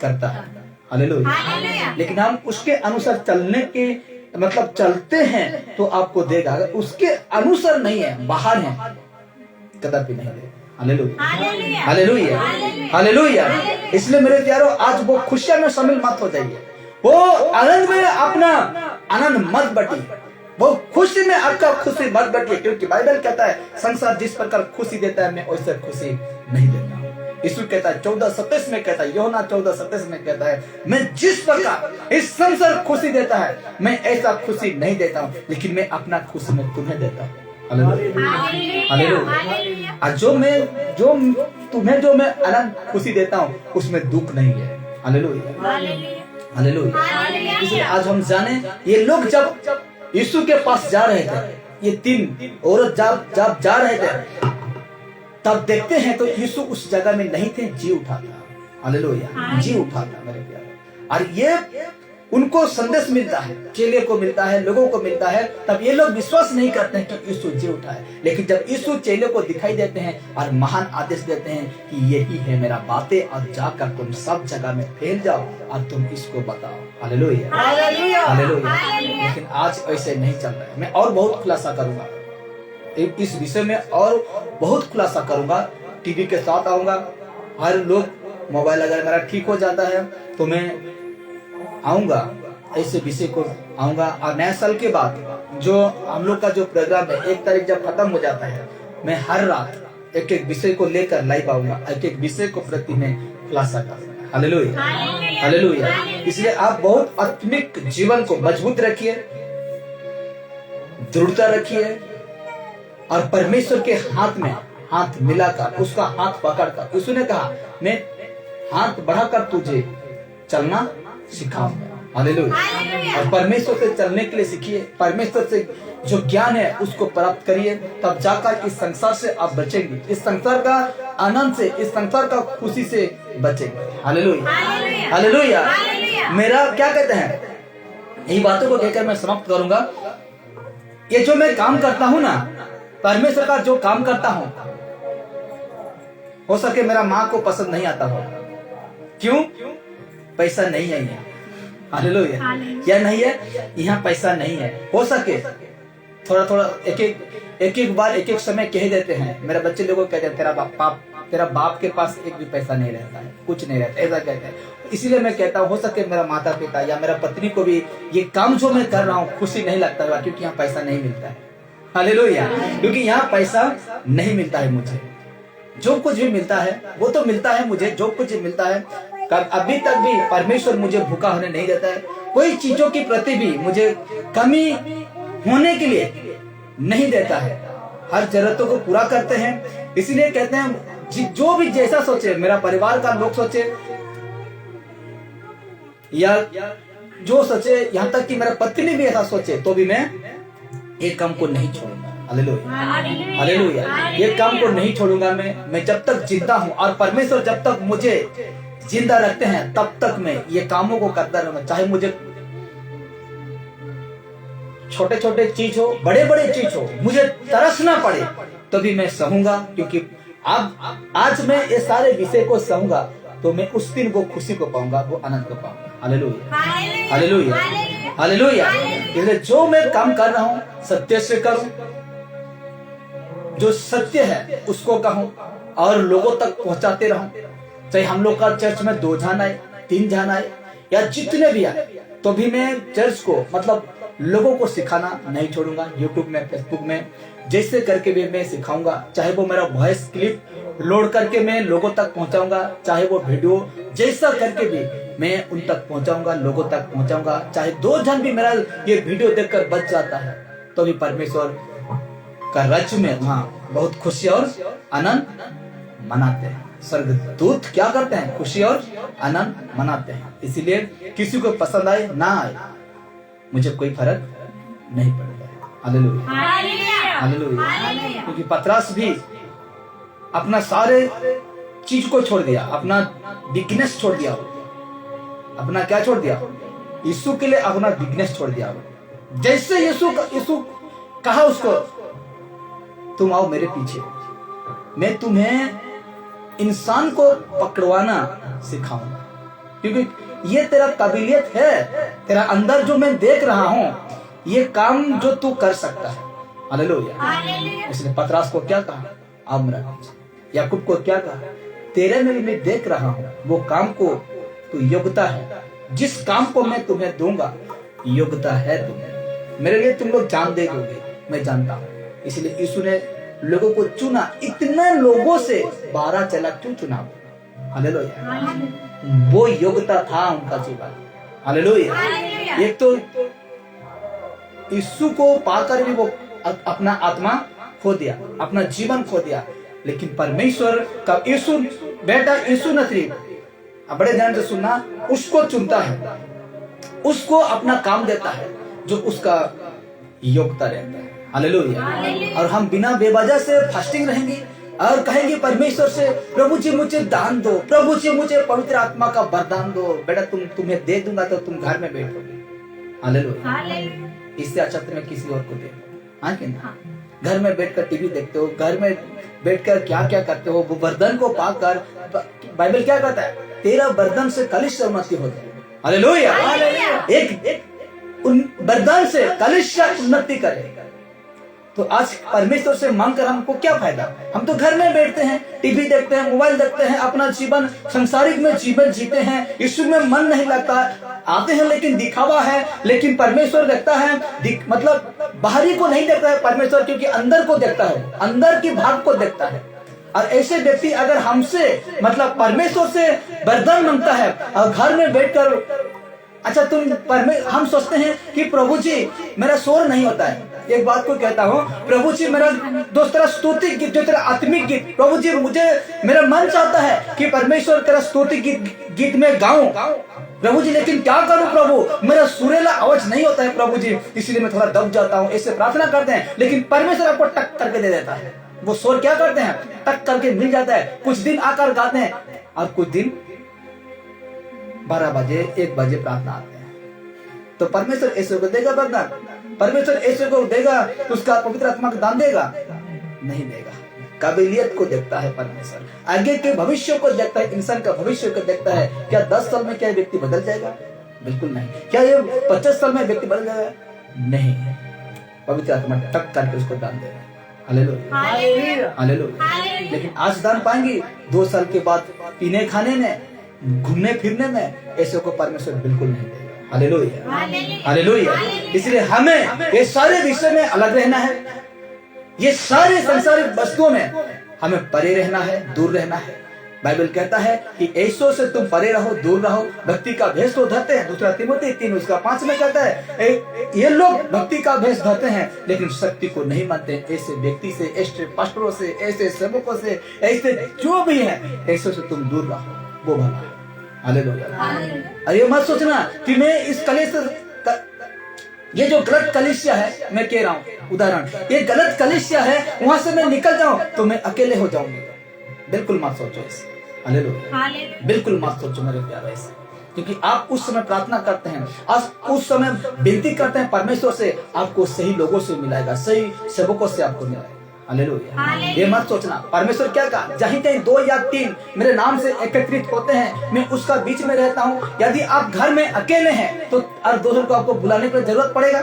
करता है। हालेलुया। लेकिन हम उसके अनुसार चलने के मतलब चलते हैं तो आपको देगा। अगर उसके अनुसार नहीं है, बाहर है, कदापि नहीं देगा। हालेलुया। हालेलुया। हालेलुया। इसलिए मेरे प्यारों, आज वो खुशियां में शामिल मत हो जाइए, वो आनंद में अपना आनंद मत बांटिए, वो खुशी में आपका खुशी मत बांटिए। क्योंकि बाइबल कहता है संसार जिस प्रकार खुशी देता है मैं वैसे खुशी नहीं देता। यीशु कहता है 14:27 में कहता है, यूहन्ना 14:27 में कहता है, मैं जिस प्रकार इस संसार खुशी देता है मैं ऐसा खुशी नहीं देता हूँ, लेकिन मैं अपना खुशी में तुम्हें देता हूँ। हालेलुया। और जो मैं अनंत खुशी देता हूँ उसमें दुख नहीं है। Hallelujah, hallelujah. इसलिए आज हम जाने ये लोग जब यीशु के पास जा रहे थे, ये 3 औरत जब जा रहे थे, तब देखते हैं तो यीशु उस जगह में नहीं थे, जी उठा था। हालेलुया, जी उठा था मेरे प्यारे। और ये उनको संदेश मिलता है, चेले को मिलता है, लोगों को मिलता है, तब ये लोग विश्वास नहीं करते हैं कि यीशु जी उठा है। लेकिन जब यीशु चेले को दिखाई देते हैं और महान आदेश देते हैं कि यही है मेरा बातें, और जाकर तुम सब जगह में फैल जाओ और तुम इसको बताओ। Hallelujah, hallelujah. लेकिन आज ऐसे नहीं चल रहा है। मैं और बहुत खुलासा करूंगा इस विषय में, और बहुत खुलासा करूंगा। टीवी के साथ आऊंगा, हर लोग मोबाइल अगर मेरा ठीक हो जाता है तो मैं आऊंगा, ऐसे विषय को आऊंगा। और नया साल के बाद जो हम लोग का जो प्रोग्राम है, 1 तारीख जब खत्म हो जाता है, मैं हर रात एक विषय को लेकर लाइव आऊंगा, एक विषय को प्रति मैं खुलासा करूंगा। Hallelujah, hallelujah. इसलिए आप बहुत आत्मिक जीवन को मजबूत रखिए, दृढ़ता रखिए, और परमेश्वर के हाथ में हाथ मिलाकर, उसका हाथ पकड़कर, उसने कहा मैं हाथ बढ़ाकर तुझे चलना सिखाऊंगा। हालेलुया। और परमेश्वर से चलने के लिए सीखिए, परमेश्वर से जो ज्ञान है उसको प्राप्त करिए, तब जाकर इस संसार से आप बचेंगे, इस संसार का आनंद से, इस संसार का खुशी से बचेंगे। Hallelujah, hallelujah. मेरा क्या कहते हैं, यही बातों को कहकर मैं समाप्त करूंगा। ये जो मैं काम करता हूँ ना, परमेश्वर का जो काम करता हूँ, हो सके मेरा माँ को पसंद नहीं आता हो। क्यों? पैसा नहीं है यहाँ। हालेलुया, क्या नहीं है यहाँ? पैसा नहीं है। हो सके थोड़ा थोड़ा एक बार एक समय कह देते हैं, मेरे बच्चे लोगों को कहते हैं तेरा बाप के पास एक भी पैसा नहीं रहता है, कुछ नहीं रहता, ऐसा कहते हैं। इसीलिए मैं कहता हूँ, हो सके मेरा माता पिता या मेरा पत्नी को भी ये काम जो मैं कर रहा हूँ खुशी नहीं लगता है, क्योंकि यहाँ पैसा नहीं मिलता है। हालेलुया, क्योंकि यहाँ पैसा नहीं मिलता है मुझे। जो कुछ भी मिलता है वो तो मिलता है मुझे, जो कुछ मिलता है, अभी तक भी परमेश्वर मुझे भूखा होने नहीं देता है। कोई चीजों की प्रति भी मुझे कमी होने के लिए नहीं देता है, हर जरूरतों को पूरा करते हैं। इसीलिए कहते हैं जो भी जैसा सोचे, मेरा परिवार का लोग सोचे या जो सोचे, यहाँ तक कि मेरा पत्नी भी ऐसा सोचे, तो भी मैं एक काम को नहीं छोड़ूंगा। Hallelujah, hallelujah. ये काम को नहीं छोड़ूंगा मैं जब तक जिंदा हूँ, और परमेश्वर जब तक मुझे जिंदा रखते हैं तब तक मैं ये कामों को करता रहूंगा। चाहे मुझे छोटे छोटे चीज हो, बड़े बड़े चीज हो, मुझे तरसना पड़े तो भी मैं सहूंगा, क्योंकि अब आज मैं ये सारे विषय को सहूंगा तो मैं उस दिन वो खुशी को पाऊंगा, वो आनंद को पाऊंगा। Hallelujah, hallelujah, hallelujah. इसलिए जो मैं काम कर रहा हूँ सत्य से करूं, जो सत्य है उसको कहूं और लोगों तक पहुंचाते रहूं। चाहे हम लोग का चर्च में 2 जन आए, 3 जन आए, या जितने भी आए, तो भी मैं चर्च को मतलब लोगों को सिखाना नहीं छोड़ूंगा। यूट्यूब में, फेसबुक में जैसे करके भी मैं सिखाऊंगा। चाहे वो मेरा वॉइस क्लिप लोड करके मैं लोगों तक पहुंचाऊंगा, चाहे वो वीडियो जैसा करके भी मैं उन तक पहुंचाऊंगा, लोगों तक पहुंचाऊंगा। चाहे 2 जन भी मेरा ये वीडियो देखकर बच जाता है तो भी परमेश्वर का राज्य में वहाँ बहुत खुशी और आनंद मनाते हैं। स्वर्गदूत क्या करते हैं? खुशी और आनंद मनाते हैं। इसीलिए किसी को पसंद आए ना आए मुझे कोई फर्क नहीं पड़ता। Hallelujah, hallelujah. क्योंकि पतरस भी अपना सारे चीज को छोड़ दिया, अपना बिजनेस छोड़ दिया, अपना क्या छोड़ दिया? यीशु के लिए अपना बिजनेस छोड़ दिया। जैसे यीशु कहा उसको, तुम आओ मेरे पीछे, मैं तुम्हें इंसान को पकड़वाना सिखाऊंगा, क्योंकि ये तेरा काबिलियत है, तेरा अंदर जो मैं देख रहा हूँ ये काम जो तू कर सकता है। हालेलुया। उसने पतरस को क्या कहा? आओ मेरा पीछे। याकूब को क्या कहा? तेरे में मैं देख रहा हूँ वो काम को तू योग्यता है, जिस काम को मैं तुम्हें दूंगा योग्यता है तुम्हें, मेरे लिए तुम लोग जान दे दोगे, मैं जानता हूँ। इसलिए यीशु ने लोगों को चुना। इतने लोगों से 12 चेला क्यों चुना? हालेलुया। वो योग्यता था उनका जीवन। हालेलुया। एक तो यीशु को पाकर भी वो अपना आत्मा खो दिया, अपना जीवन खो दिया, लेकिन परमेश्वर का यीशु बेटा यीशु नसरी, बड़े ध्यान से सुनना, उसको चुनता है, उसको अपना काम देता है जो उसका योग्यता रहता है। हालेलुया। और हम बिना बेवजह से फास्टिंग रहेंगे और कहेंगे परमेश्वर से, प्रभु जी मुझे दान दो, प्रभु जी मुझे पवित्र आत्मा का वरदान दो। बेटा तुम्हें दे दूंगा तो तुम घर में बैठोगे। हालेलुया। इससे अच्छा तुम्हें किसी और को दे, हाँ कि ना? घर में बैठकर टीवी देखते हो, घर में बैठकर क्या क्या करते हो, वो वरदान को पाकर बाइबल क्या कहता है, तेरा वरदान से कलिश उन्नति होती है। हालेलुया। एक वरदान से कलिश उन्नति करे। तो आज परमेश्वर से मांग कर हमको क्या फायदा? हम तो घर में बैठते हैं, टीवी देखते हैं, मोबाइल देखते हैं, अपना जीवन संसारिक में जीवन जीते हैं, यीशु में मन नहीं लगता, आते हैं लेकिन दिखावा है। लेकिन परमेश्वर देखता है, मतलब बाहरी को नहीं देखता है परमेश्वर, क्योंकि अंदर को देखता है, अंदर की भाग को देखता है। और ऐसे व्यक्ति अगर हमसे मतलब परमेश्वर से वरदान मांगता है और घर में बैठकर, अच्छा हम सोचते हैं कि प्रभु जी मेरा शोर नहीं होता है। एक बात को कहता हूँ, प्रभु जी मेरा दोस्त तेरा स्तुति गीत, जो तेरा आत्मिक गीत, प्रभु जी मुझे मेरा मन चाहता है कि परमेश्वर तेरा स्तुति गीत में गाऊं प्रभु जी, लेकिन क्या करूं प्रभु, मेरा सुरीला आवाज नहीं होता है प्रभु जी, इसलिए मैं थोड़ा दब जाता हूँ। ऐसे प्रार्थना करते हैं, लेकिन परमेश्वर आपको टक करके दे देता है। वो शोर क्या करते हैं, टक करके मिल जाता है। कुछ दिन आकर गाते हैं और कुछ दिन 12 बजे 1 बजे प्रार्थना आते हैं। तो परमेश्वर ऐसे को देगा वरदान? परमेश्वर ऐसे को देगा उसका पवित्र आत्मा का दान देगा? नहीं देगा। काबिलियत को देखता है परमेश्वर, आगे के भविष्य को देखता है, इंसान का भविष्य को देखता है। क्या 10 साल में क्या व्यक्ति बदल जाएगा? बिल्कुल नहीं। क्या ये 50 साल में व्यक्ति बदल जाएगा? नहीं। पवित्र आत्मा टक करके उसको दान देगा। Hallelujah, hallelujah. लेकिन आज दान पाएंगे 2 साल के बाद पीने खाने में, घूमने फिरने में, ऐसे को परमेश्वर बिल्कुल नहीं देगा। Hallelujah, hallelujah. इसलिए हमें ये सारे विषय में अलग रहना है, ये सारे संसारिक वस्तुओं में हमें परे रहना है, दूर रहना है। बाइबल कहता है कि ऐसों से तुम परे रहो, दूर रहो। भक्ति का भेष तो धरते हैं, 2 तीमुथी 3:5 में कहता है ये लोग भक्ति का भेष धरते हैं लेकिन शक्ति को नहीं मानते। ऐसे व्यक्ति से, ऐसे पास्टरों से, ऐसे सेवकों से, ऐसे जो भी है, ऐसों से तुम दूर रहो, वो भला। हालेलुया। अरे मत सोचना कि मैं इस कलीसिया, ये जो गलत कलीसिया है, मैं कह रहा हूँ उदाहरण, ये गलत कलीसिया है, वहां से मैं निकल जाऊं तो मैं अकेले हो जाऊंगी। बिल्कुल मत सोचो इसे। हालेलुया, बिल्कुल मत सोचो मेरे प्यारे इसे, क्योंकि आप उस समय प्रार्थना करते हैं, आप उस समय विनती करते हैं परमेश्वर से, आपको सही लोगों से मिलाएगा, सही सेवकों से आपको मिलाएगा। हालेलुया। ये मत सोचना, परमेश्वर क्या कहा, जहीं कहीं 2 या 3 मेरे नाम से एकत्रित होते हैं, मैं उसका बीच में रहता हूँ। यदि आप घर में अकेले हैं तो और दूसरों को आपको बुलाने की जरूरत पड़ेगा?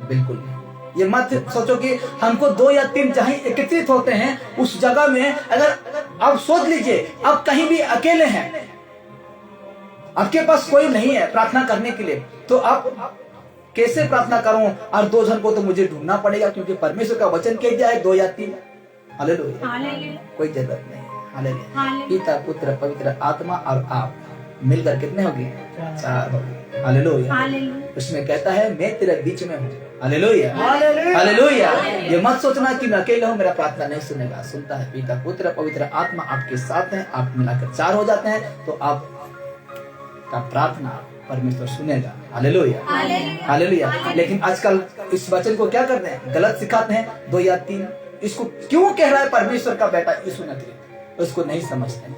बिल्कुल नहीं। ये मत सोचो कि हमको 2 या 3 जहाँ एकत्रित होते हैं उस जगह में, अगर आप सोच लीजिए आप कहीं भी अकेले हैं, आपके पास कोई नहीं है प्रार्थना करने के लिए, तो आप कैसे प्रार्थना करूं? और 2 जन को तो मुझे ढूंढना पड़ेगा, क्योंकि परमेश्वर का वचन कह दिया है 2 या 3। हालेलुया, कोई जरूरत नहीं। हालेलुया। पिता, पुत्र, पवित्र आत्मा और आप मिलकर कितने होगी? 4 होगी। हालेलुया। उसमें कहता है मैं तेरे बीच में हूँ। Hallelujah, hallelujah. ये मत सोचना कि मैं अकेला हूँ, मेरा प्रार्थना नहीं सुनेगा। सुनता है। पिता, पुत्र, पवित्र आत्मा आपके साथ हैं, आप मिलाकर 4 हो जाते हैं, तो आप का प्रार्थना परमेश्वर सुनेगा। Hallelujah, hallelujah. लेकिन आजकल इस वचन को क्या करते हैं? गलत सिखाते हैं। 2 या 3 इसको क्यों कह रहा है परमेश्वर का बेटा यीशु नसरी, उसको नहीं समझते हैं।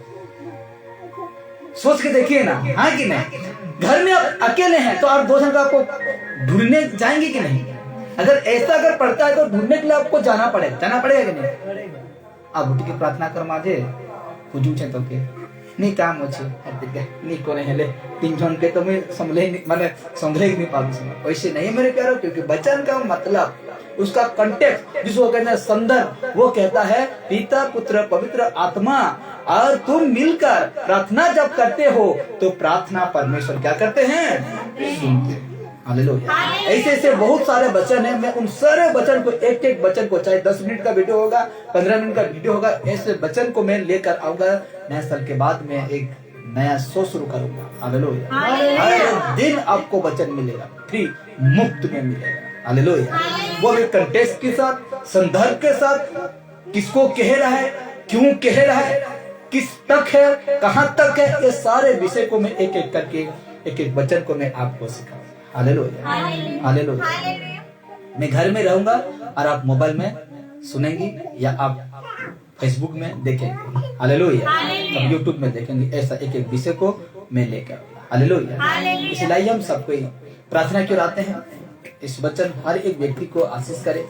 सोच के देखिए ना, हाँ कि नहीं? घर में आप अकेले हैं तो आप 2 जन का आपको ढूंढने जाएंगे कि नहीं? अगर ऐसा अगर पड़ता है तो ढूंढने के लिए आपको जाना पड़ेगा कि नहीं? आप उठ के प्रार्थना कर माजे पूछू छे तो के नहीं काम अच्छे नहीं कोने हेले 3 जन के तो मैं संभले नहीं पाऊंगा। वैसे नहीं मेरे प्यारो, क्योंकि वचन का मतलब, उसका कंटेक्स्ट जिसको कहते हैं संदर्भ, वो कहता है पिता, पुत्र, पवित्र आत्मा और तुम मिलकर प्रार्थना जब करते हो तो प्रार्थना परमेश्वर क्या करते हैं? सुनते हैं। हालेलुया। ऐसे ऐसे बहुत सारे वचन है, मैं उन सारे वचन को एक वचन को, चाहे 10 मिनट का वीडियो होगा, 15 मिनट का वीडियो होगा, ऐसे वचन को मैं लेकर आऊंगा। नए साल के बाद मैं एक नया शो शुरू करूंगा। हालेलुया। हर दिन आपको वचन मिलेगा, फ्री मुफ्त में मिलेगा। हालेलुया। वो भी कंटेक्स्ट के साथ, संदर्भ के साथ, किसको कह रहा है, क्यों कह रहा है, किस तक है, कहां तक है, ये सारे विषय को मैं एक एक करके, एक एक वचन को मैं आपको सिखाऊंगा। Hallelujah, hallelujah. मैं घर में रहूंगा और आप मोबाइल में सुनेंगी या आप फेसबुक में देखेंगे। हालेलुया। हम यूट्यूब में देखेंगे। ऐसा एक एक विषय को मैं लेकर, हालेलुया। इसलिए हम सबको प्रार्थना क्यों आते हैं, इस वचन हर एक व्यक्ति को आशीष करे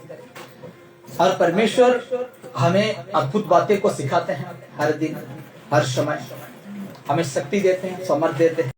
और परमेश्वर हमें अद्भुत बातें को सिखाते हैं। हर दिन, हर समय हमें शक्ति देते हैं, समर्थ देते हैं।